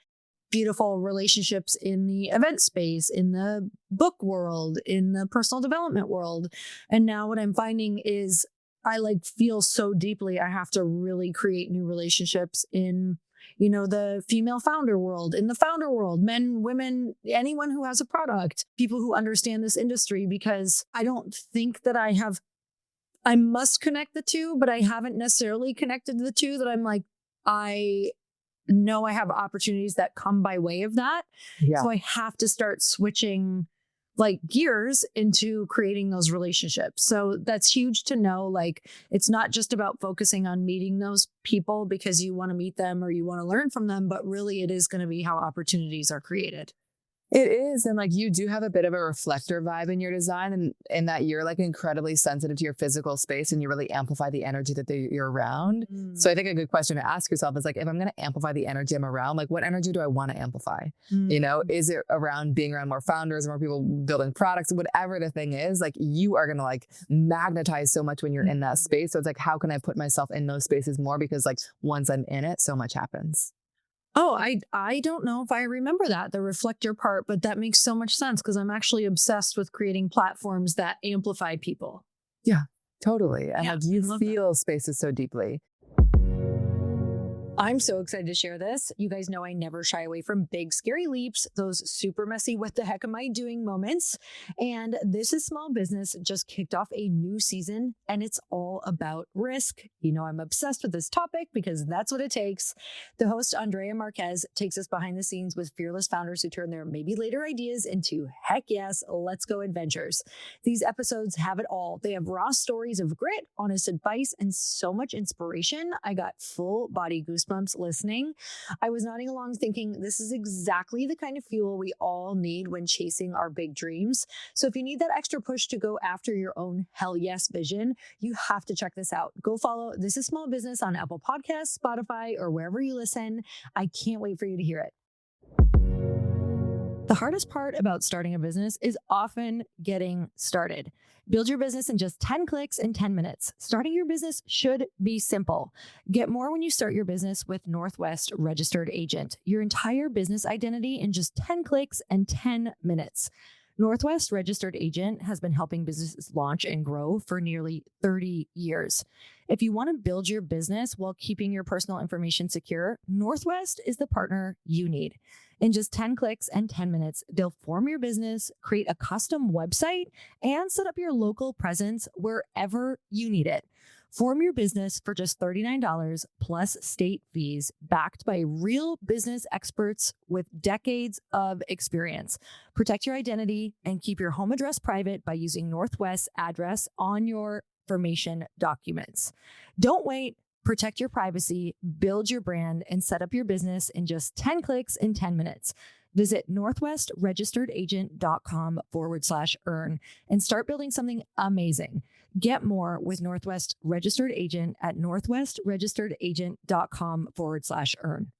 beautiful relationships in the event space, in the book world, in the personal development world. And now what I'm finding is I like feel so deeply I have to really create new relationships in, you know, the female founder world, in the founder world, men, women, anyone who has a product, people who understand this industry, because I don't think that I must connect the two, but I haven't necessarily connected the two, that I'm like, I know I have opportunities that come by way of that. Yeah. So I have to start switching like gears into creating those relationships. So that's huge to know. Like, it's not just about focusing on meeting those people because you want to meet them or you want to learn from them, but really it is going to be how opportunities are created. It is. And like, you do have a bit of a reflector vibe in your design, and in that you're like incredibly sensitive to your physical space and you really amplify the energy that you're around. So I think a good question to ask yourself is like, if I'm going to amplify the energy I'm around, like what energy do I want to amplify? You know, is it around being around more founders, more people building products, whatever the thing is, like you are going to like magnetize so much when you're in that space. So it's like, how can I put myself in those spaces more? Because like once I'm in it, so much happens. Oh, I don't know if I remember the reflector part, but that makes so much sense because I'm actually obsessed with creating platforms that amplify people. Yeah, totally. And like you feel spaces so deeply. I'm so excited to share this. You guys know I never shy away from big, scary leaps, those super messy, what the heck am I doing moments. And This is Small Business just kicked off a new season, and it's all about risk. You know, I'm obsessed with this topic because that's what it takes. The host, Andrea Marquez, takes us behind the scenes with fearless founders who turn their maybe later ideas into heck yes, let's go adventures. These episodes have it all. They have raw stories of grit, honest advice, and so much inspiration. I got full body goosebumps listening. I was nodding along thinking this is exactly the kind of fuel we all need when chasing our big dreams. So if you need that extra push to go after your own hell yes vision, you have to check this out. Go follow This is Small Business on Apple Podcasts, Spotify, or wherever you listen. I can't wait for you to hear it. The hardest part about starting a business is often getting started. Build your business in just 10 clicks in 10 minutes. Starting your business should be simple. Get more when you start your business with Northwest Registered Agent. Your entire business identity in just 10 clicks and 10 minutes. Northwest Registered Agent has been helping businesses launch and grow for nearly 30 years. If you want to build your business while keeping your personal information secure, Northwest is the partner you need. In just 10 clicks and 10 minutes, they'll form your business, create a custom website, and set up your local presence wherever you need it. Form your business for just $39 plus state fees, backed by real business experts with decades of experience. Protect your identity and keep your home address private by using Northwest's address on your information documents. Don't wait. Protect your privacy, build your brand, and set up your business in just 10 clicks in 10 minutes. Visit northwestregisteredagent.com/earn and start building something amazing. Get more with Northwest Registered Agent at northwestregisteredagent.com/earn.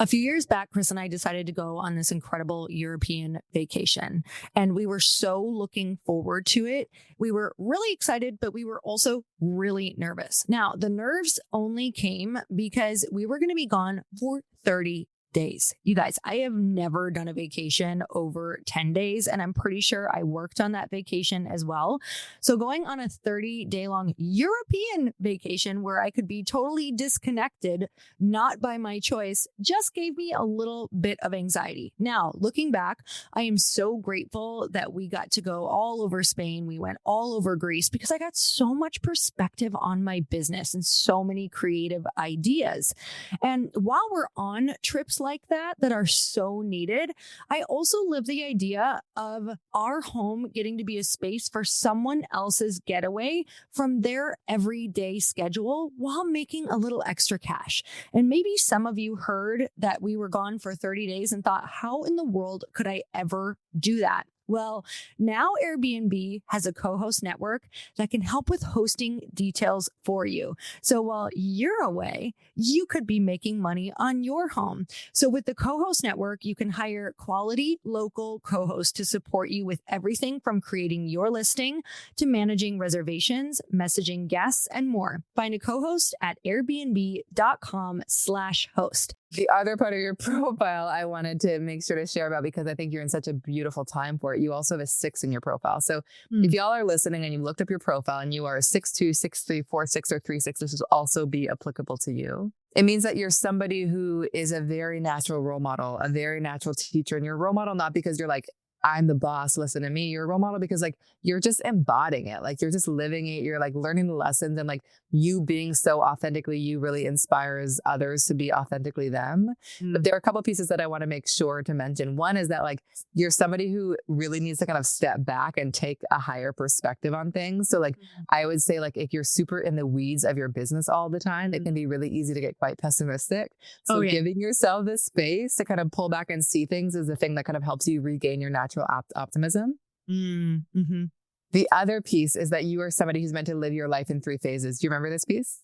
A few years back, Chris and I decided to go on this incredible European vacation, and we were so looking forward to it. We were really excited, but we were also really nervous. Now, the nerves only came because we were going to be gone for 30 days. You guys, I have never done a vacation over 10 days, and I'm pretty sure I worked on that vacation as well. So going on a 30-day long European vacation where I could be totally disconnected, not by my choice, just gave me a little bit of anxiety. Now, looking back, I am so grateful that we got to go all over Spain. We went all over Greece because I got so much perspective on my business and so many creative ideas. And while we're on trips like that are so needed, I also live the idea of our home getting to be a space for someone else's getaway from their everyday schedule while making a little extra cash. And maybe some of you heard that we were gone for 30 days and thought, how in the world could I ever do that? Well, now Airbnb has a co-host network that can help with hosting details for you. So while you're away, you could be making money on your home. So with the co-host network, you can hire quality local co-hosts to support you with everything from creating your listing to managing reservations, messaging guests, and more. Find a co-host at airbnb.com/host. The other part of your profile I wanted to make sure to share about, because I think you're in such a beautiful time for it. You also have a 6 in your profile. So if y'all are listening and you looked up your profile and you are a 6'2", 6'3", 4'6", or 3'6", this will also be applicable to you. It means that you're somebody who is a very natural role model, a very natural teacher. And you're a role model not because you're like, I'm the boss, listen to me. You're a role model because like you're just embodying it. Like you're just living it. You're like learning the lessons, and like you being so authentically you really inspires others to be authentically them. But there are a couple of pieces that I want to make sure to mention. One is that like you're somebody who really needs to kind of step back and take a higher perspective on things. So like I would say like if you're super in the weeds of your business all the time, it can be really easy to get quite pessimistic. So giving yourself this space to kind of pull back and see things is the thing that kind of helps you regain your natural optimism. Mm-hmm. The other piece is that you are somebody who's meant to live your life in 3 phases. Do you remember this piece?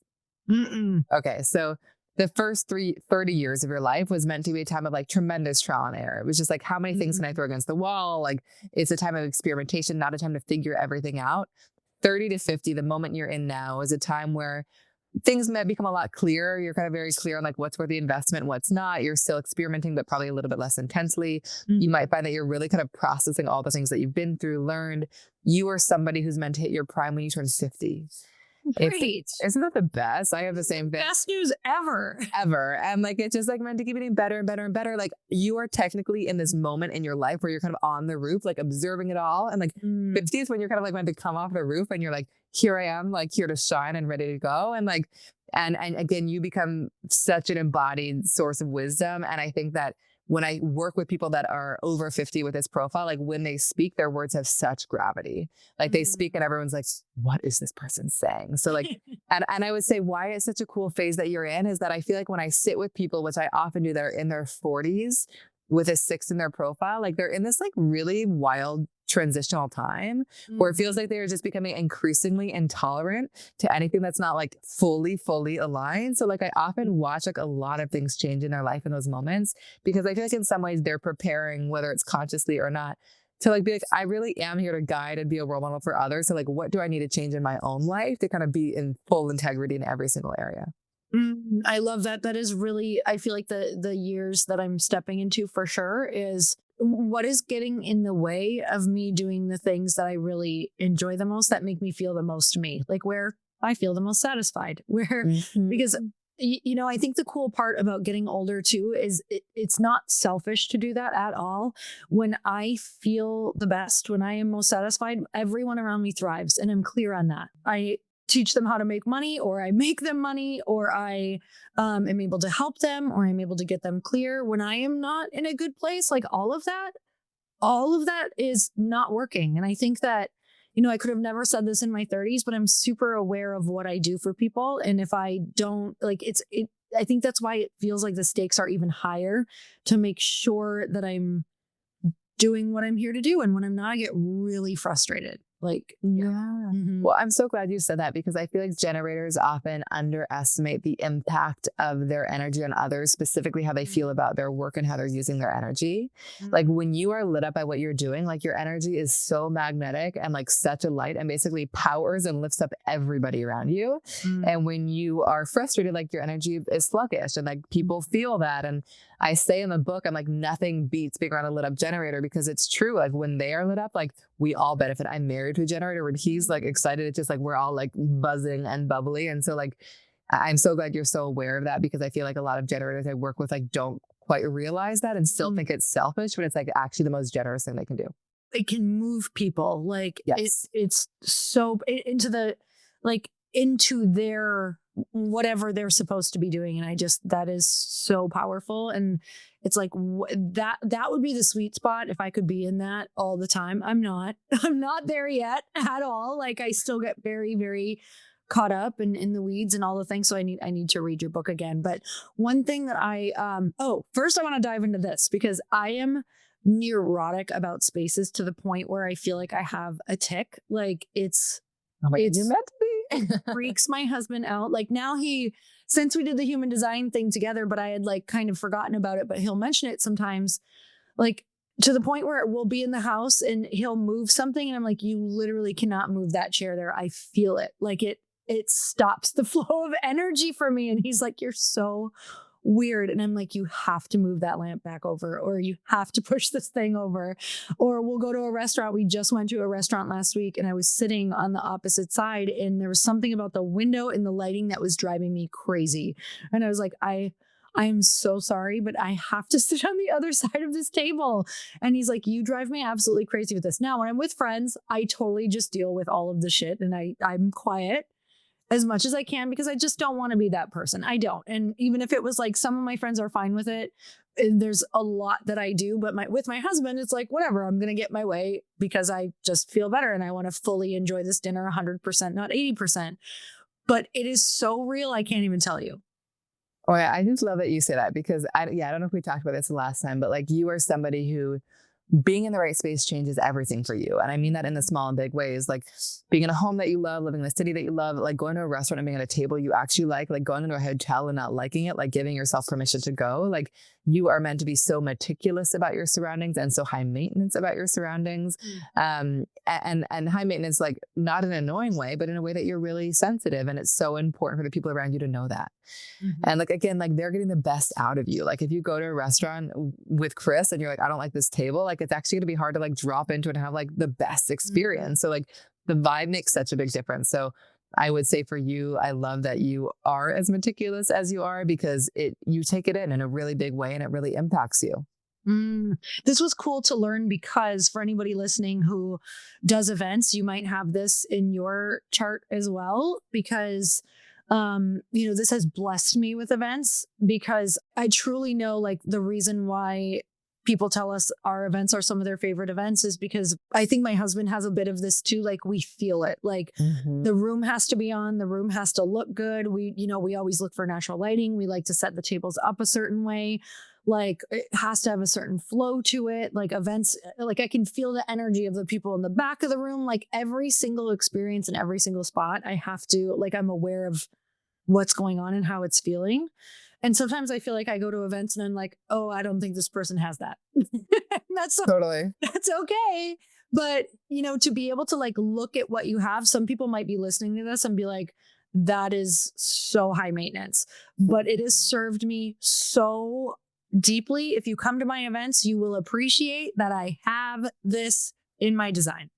Okay. So the first 30 years of your life was meant to be a time of like tremendous trial and error. It was just like, how many things can I throw against the wall? Like it's a time of experimentation, not a time to figure everything out. 30 to 50, the moment you're in now, is a time where things might become a lot clearer. You're kind of very clear on like what's worth the investment, what's not. You're still experimenting, but probably a little bit less intensely. You might find that you're really kind of processing all the things that you've been through, learned. You are somebody who's meant to hit your prime when you turn 50. Great. Isn't that the best? I have the same thing. Best news ever. And like, it's just like meant to keep getting better and better and better. Like you are technically in this moment in your life where you're kind of on the roof, like observing it all. And like 50 is when you're kind of like meant to come off the roof and you're like, here I am, like here to shine and ready to go. And like, and again, you become such an embodied source of wisdom. And I think that when I work with people that are over 50 with this profile, like when they speak, their words have such gravity. Like they speak and everyone's like, what is this person saying? So like, and I would say why it's such a cool phase that you're in is that I feel like when I sit with people, which I often do, that are in their 40s with a 6 in their profile, like they're in this like really wild transitional time where it feels like they're just becoming increasingly intolerant to anything that's not like fully aligned. So like I often watch like a lot of things change in their life in those moments, because I feel like in some ways they're preparing, whether it's consciously or not, to like be like, I really am here to guide and be a role model for others. So like, what do I need to change in my own life to kind of be in full integrity in every single area? I love that. That is really, I feel like the years that I'm stepping into for sure is what is getting in the way of me doing the things that I really enjoy the most, that make me feel the most me, like where I feel the most satisfied, where, because you know, I think the cool part about getting older too is it's not selfish to do that at all. When I feel the best, when I am most satisfied, everyone around me thrives, and I'm clear on that. I teach them how to make money, or I make them money, or I am able to help them, or I'm able to get them clear. When I am not in a good place, like all of that is not working. And I think that, you know, I could have never said this in my 30s, but I'm super aware of what I do for people. And if I don't like I think that's why it feels like the stakes are even higher, to make sure that I'm doing what I'm here to do. And when I'm not, I get really frustrated. Like, Yeah. mhm. Well, I'm so glad you said that because I feel like generators often underestimate the impact of their energy on others, specifically how they feel about their work and how they're using their energy. Like when you are lit up by what you're doing, like your energy is so magnetic and like such a light and basically powers and lifts up everybody around you. Mm. And when you are frustrated, like your energy is sluggish and like people feel that. And I say in the book, I'm like, nothing beats being around a lit up generator because it's true. Like when they are lit up, like we all benefit. I'm married to a generator. When he's like excited, it's just like we're all like buzzing and bubbly. And so like I'm so glad you're so aware of that because I feel like a lot of generators I work with like don't quite realize that and still think it's selfish, but it's like actually the most generous thing they can do. It can move people. Like Yes. it's so into the, like into their whatever they're supposed to be doing. And I just, that is so powerful. And it's like that would be the sweet spot if I could be in that all the time. I'm not, I'm not there yet at all. Like I still get very, very caught up in the weeds and all the things. So I need to read your book again. But one thing that first I want to dive into this because I am neurotic about spaces to the point where I feel like I have a tick. Like it's, Oh my God, it's you're meant to be. freaks my husband out. Like now since we did the human design thing together, but I had like kind of forgotten about it, but he'll mention it sometimes, like to the point where we'll be in the house and he'll move something. And I'm like, you literally cannot move that chair there. I feel it. Like it stops the flow of energy for me. And he's like, you're so weird. And I'm like, you have to move that lamp back over, or you have to push this thing over, or we'll go to a restaurant. We just went to a restaurant last week and I was sitting on the opposite side and there was something about the window and the lighting that was driving me crazy. And I was like, I'm so sorry, but I have to sit on the other side of this table. And he's like, you drive me absolutely crazy with this. Now, when I'm with friends, I totally just deal with all of the shit and I'm quiet as much as I can because I just don't want to be that person. I don't. And even if it was like some of my friends are fine with it, and there's a lot that I do, but with my husband, it's like, whatever, I'm going to get my way because I just feel better and I want to fully enjoy this dinner 100%, not 80%. But it is so real. I can't even tell you. Oh, yeah, I just love that you say that because I don't know if we talked about this the last time, but like you are somebody who being in the right space changes everything for you. And I mean that in the small and big ways, like being in a home that you love, living in a city that you love, like going to a restaurant and being at a table you actually like going into a hotel and not liking it, like giving yourself permission to go. Like you are meant to be so meticulous about your surroundings and so high maintenance about your surroundings. And high maintenance, like not in an annoying way, but in a way that you're really sensitive. And it's so important for the people around you to know that. And like, again, like they're getting the best out of you. Like if you go to a restaurant with Chris and you're like, I don't like this table, like it's actually going to be hard to like drop into it and have like the best experience. So like the vibe makes such a big difference. So I would say for you, I love that you are as meticulous as you are because you take it in a really big way and it really impacts you. This was cool to learn because for anybody listening who does events, you might have this in your chart as well because this has blessed me with events because I truly know like the reason why people tell us our events are some of their favorite events is because I think my husband has a bit of this too. Like we feel it, like the room has to be on, the room has to look good. We always look for natural lighting. We like to set the tables up a certain way. Like it has to have a certain flow to it. Like events, like I can feel the energy of the people in the back of the room. Like every single experience in every single spot, I have to, like, I'm aware of what's going on and how it's feeling. And sometimes I feel like I go to events and I'm like, oh, I don't think this person has that. Totally. That's okay. But, to be able to like look at what you have, some people might be listening to this and be like, that is so high maintenance, but it has served me so deeply. If you come to my events, you will appreciate that I have this in my design.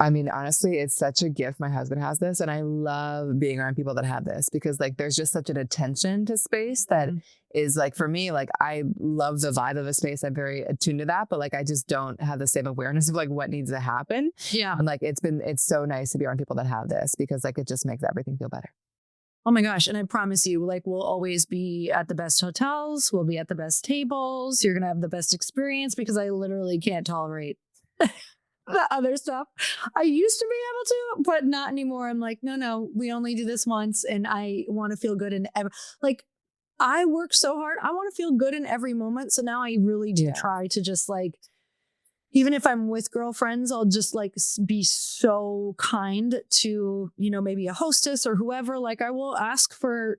I mean, honestly, it's such a gift. My husband has this, and I love being around people that have this because like there's just such an attention to space that is like, for me, like I love the vibe of a space. I'm very attuned to that, but like I just don't have the same awareness of like what needs to happen. Yeah. And like it's so nice to be around people that have this because like it just makes everything feel better. Oh my gosh. And I promise you, like, we'll always be at the best hotels. We'll be at the best tables. You're going to have the best experience because I literally can't tolerate the other stuff. I used to be able to, but not anymore. I'm like, no, we only do this once. And I want to feel good in like, I work so hard. I want to feel good in every moment. So now I really do try to just like Even if I'm with girlfriends, I'll just like be so kind to, maybe a hostess or whoever. Like I will ask for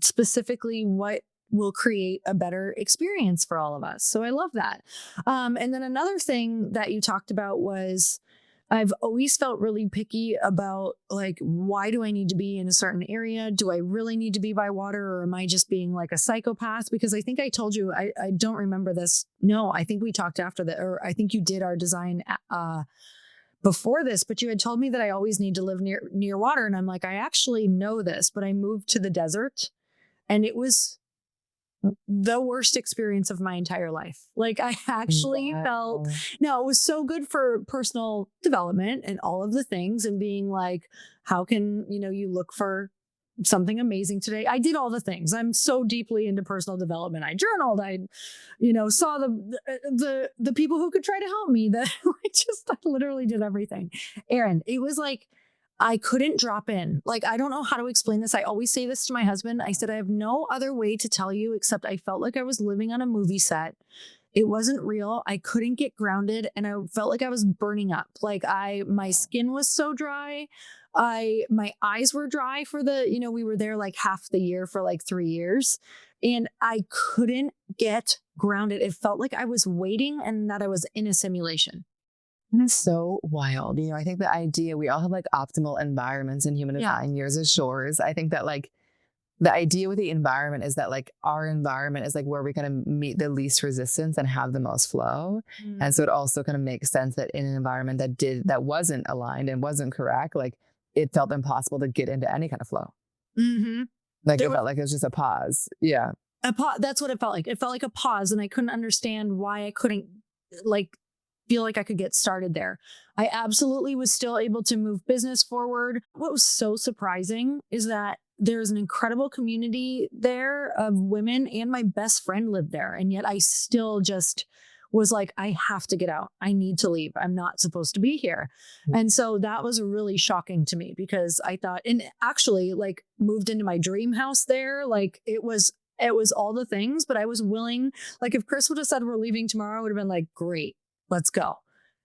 specifically what will create a better experience for all of us. So I love that. And then another thing that you talked about was I've always felt really picky about like, why do I need to be in a certain area? Do I really need to be by water, or am I just being like a psychopath? Because I think I told you, I don't remember this. No, I think we talked after that, or I think you did our design before this, but you had told me that I always need to live near water. And I'm like, I actually know this, but I moved to the desert and it was the worst experience of my entire life. Like I actually felt, no, it was so good for personal development and all of the things, and being like, how can, you look for something amazing today? I did all the things. I'm so deeply into personal development. I journaled. I, saw the people who could try to help me. That I literally did everything. Erin, it was like, I couldn't drop in. Like, I don't know how to explain this. I always say this to my husband. I said, I have no other way to tell you except I felt like I was living on a movie set. It wasn't real. I couldn't get grounded and I felt like I was burning up. Like my skin was so dry. My eyes were dry for we were there like half the year for like 3 years, and I couldn't get grounded. It felt like I was waiting and that I was in a simulation. And it's so wild. I think the idea, we all have like optimal environments in human design, yours is shores. I think that like the idea with the environment is that like our environment is like where we kind of meet the least resistance and have the most flow. And so it also kind of makes sense that in an environment that wasn't aligned and wasn't correct, like it felt impossible to get into any kind of flow. Mm-hmm. Like it felt like it was just a pause. Yeah. That's what it felt like. It felt like a pause, and I couldn't understand why I couldn't like feel like I could get started there. I absolutely was still able to move business forward. What was so surprising is that there's an incredible community there of women, and my best friend lived there. And yet I still just was like, I have to get out. I need to leave. I'm not supposed to be here. And so that was really shocking to me, because I thought, and actually like moved into my dream house there. Like it was all the things, but I was willing, like if Chris would have said we're leaving tomorrow, I would have been like, great. Let's go.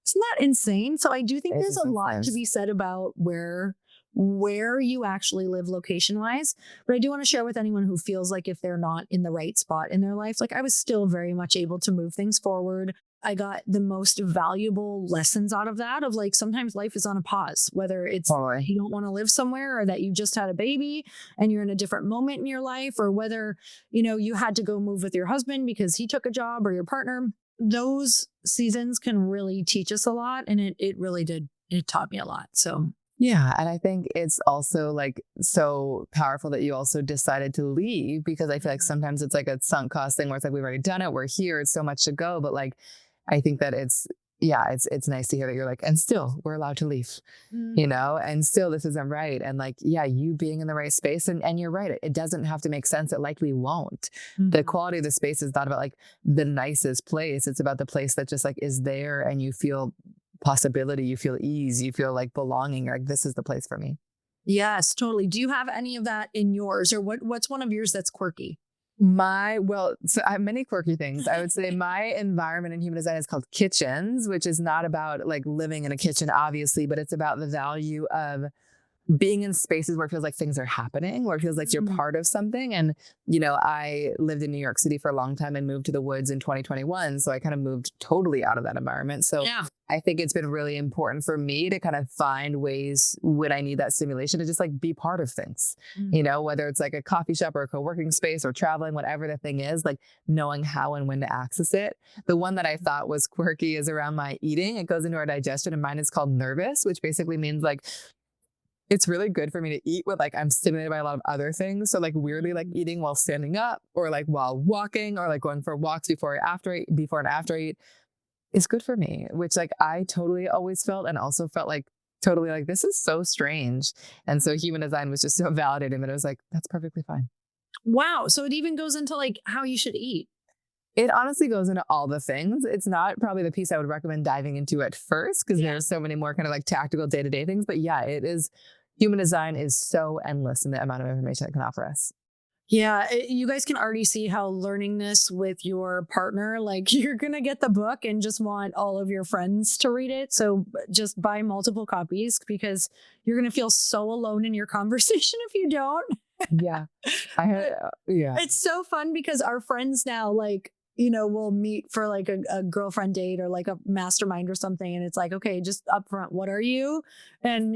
Isn't that insane? So I do think there's a lot to be said about where you actually live location wise. But I do want to share with anyone who feels like if they're not in the right spot in their life, like I was still very much able to move things forward. I got the most valuable lessons out of that, of like sometimes life is on a pause, whether it's you don't want to live somewhere, or that you just had a baby and you're in a different moment in your life, or whether, you had to go move with your husband because he took a job, or your partner. Those seasons can really teach us a lot. And it really did. It taught me a lot. So yeah. And I think it's also like so powerful that you also decided to leave, because I feel like sometimes it's like a sunk cost thing where it's like, we've already done it. We're here. It's so much to go. But like, I think that it's nice to hear that you're like, and still we're allowed to leave, and still this isn't right. And like, yeah, you being in the right space, and you're right. It doesn't have to make sense. It likely won't. The quality of the space is not about like the nicest place. It's about the place that just like is there, and you feel possibility, you feel ease, you feel like belonging. You're like, this is the place for me. Yes, totally. Do you have any of that in yours, or what's one of yours that's quirky? So I have many quirky things. I would say my environment in human design is called kitchens, which is not about like living in a kitchen, obviously, but it's about the value of being in spaces where it feels like things are happening, where it feels like you're part of something. And, I lived in New York City for a long time and moved to the woods in 2021. So I kind of moved totally out of that environment. So yeah. I think it's been really important for me to kind of find ways when I need that stimulation to just like be part of things, whether it's like a coffee shop or a co-working space or traveling, whatever the thing is, like knowing how and when to access it. The one that I thought was quirky is around my eating. It goes into our digestion, and mine is called nervous, which basically means like, it's really good for me to eat with like I'm stimulated by a lot of other things. So like weirdly, like eating while standing up, or like while walking, or like going for walks before and after I eat is good for me, which like I totally always felt, and also felt like totally like, this is so strange. And so human design was just so validating that it was like, that's perfectly fine. Wow. So it even goes into like how you should eat. It honestly goes into all the things. It's not probably the piece I would recommend diving into at first, because there's so many more kind of like tactical day-to-day things. But yeah, it is. Human design is so endless in the amount of information it can offer us. Yeah, you guys can already see how learning this with your partner, like you're going to get the book and just want all of your friends to read it. So just buy multiple copies because you're going to feel so alone in your conversation if you don't. Yeah. I had, yeah. It's so fun because our friends now, like, we'll meet for like a girlfriend date or like a mastermind or something. And it's like, okay, just upfront, what are you? And,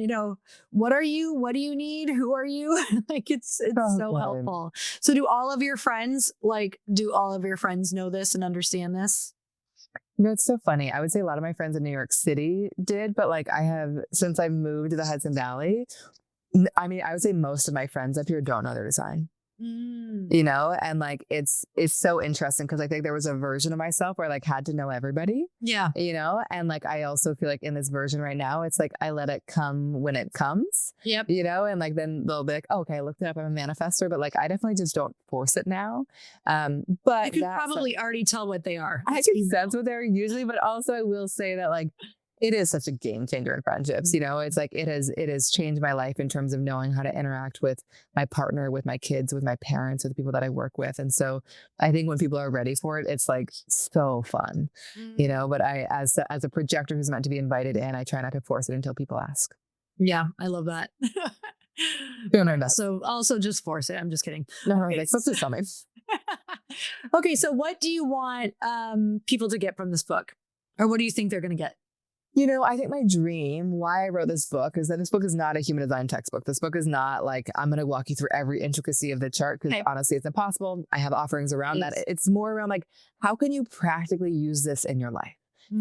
what are you? What do you need? Who are you? Like, it's so Fun. helpful. So do all of your friends know this and understand this? It's so funny. I would say a lot of my friends in New York City did, but like since I moved to the Hudson Valley, I mean, I would say most of my friends up here don't know their design. Mm. And like it's so interesting because I think there was a version of myself where I like had to know everybody. Yeah. And like I also feel like in this version right now, it's like I let it come when it comes. Yep. And like then they'll be like, oh, okay, I looked it up, I'm a manifestor, but like I definitely just don't force it now. But you can probably already tell what they are. I can sense what they're usually, but also I will say that like it is such a game changer in friendships. It's like it has changed my life in terms of knowing how to interact with my partner, with my kids, with my parents, with the people that I work with. And so I think when people are ready for it, it's like so fun, but I, as a projector who's meant to be invited in, I try not to force it until people ask. Yeah, I love that. So also just force it. I'm just kidding. No, okay. Like, let's tell me. Okay, so what do you want people to get from this book? Or what do you think they're going to get? I think my dream, why I wrote this book, is that this book is not a human design textbook. This book is not like, I'm going to walk you through every intricacy of the chart because honestly, it's impossible. I have offerings around that. It's more around like, how can you practically use this in your life?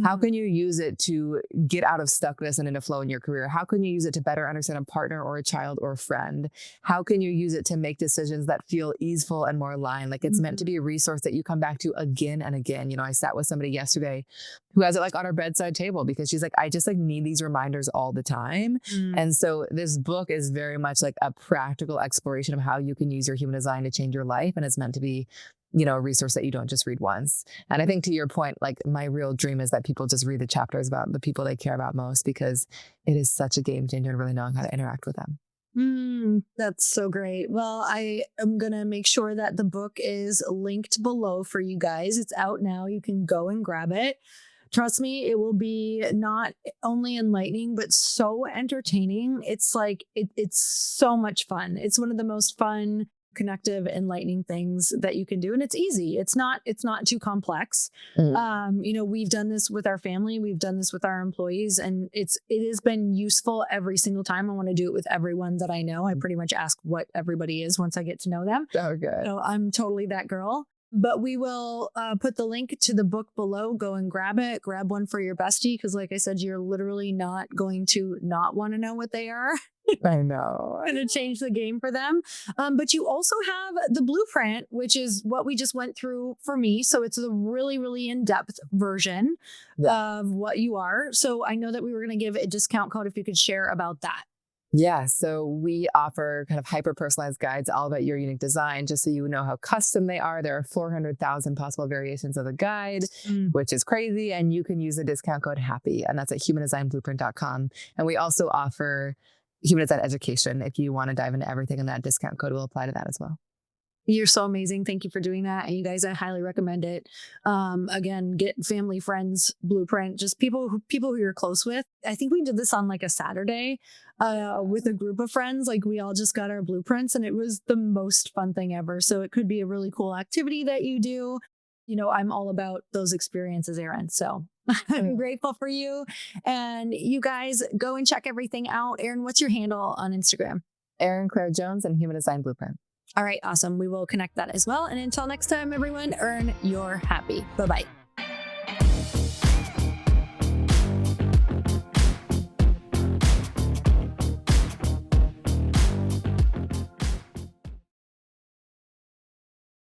How can you use it to get out of stuckness and into flow in your career? How can you use it to better understand a partner or a child or a friend? How can you use it to make decisions that feel easeful and more aligned? Like it's meant to be a resource that you come back to again and again. I sat with somebody yesterday who has it like on her bedside table because she's like, I just like need these reminders all the time. And so this book is very much like a practical exploration of how you can use your human design to change your life. And it's meant to be a resource that you don't just read once. And I think to your point, like my real dream is that people just read the chapters about the people they care about most because it is such a game changer and really knowing how to interact with them. That's so great. Well, I am going to make sure that the book is linked below for you guys. It's out now. You can go and grab it. Trust me, it will be not only enlightening, but so entertaining. It's like, it's so much fun. It's one of the most fun, connective, enlightening things that you can do. And it's easy. It's not too complex. We've done this with our family. We've done this with our employees, and it has been useful every single time. I want to do it with everyone that I know. I pretty much ask what everybody is once I get to know them. Oh, good. So I'm totally that girl. But we will put the link to the book below. Go and grab it. Grab one for your bestie. Because like I said, you're literally not going to not want to know what they are. I know. Going to change the game for them. But you also have the blueprint, which is what we just went through for me. So it's a really, really in-depth version of what you are. So I know that we were going to give a discount code if you could share about that. Yeah. So we offer kind of hyper-personalized guides all about your unique design, just so you know how custom they are. There are 400,000 possible variations of the guide, which is crazy. And you can use the discount code HAPPY, and that's at humandesignblueprint.com. And we also offer human design education. If you want to dive into everything, and that discount code will apply to that as well. You're so amazing. Thank you for doing that. And you guys, I highly recommend it. Again, get family, friends, blueprint, just people who you're close with. I think we did this on like a Saturday with a group of friends. Like we all just got our blueprints and it was the most fun thing ever. So it could be a really cool activity that you do. I'm all about those experiences, Erin. So I'm grateful for you. And you guys go and check everything out. Erin, what's your handle on Instagram? Erin Claire Jones and Human Design Blueprint. All right, awesome. We will connect that as well. And until next time, everyone, earn your happy. Bye-bye.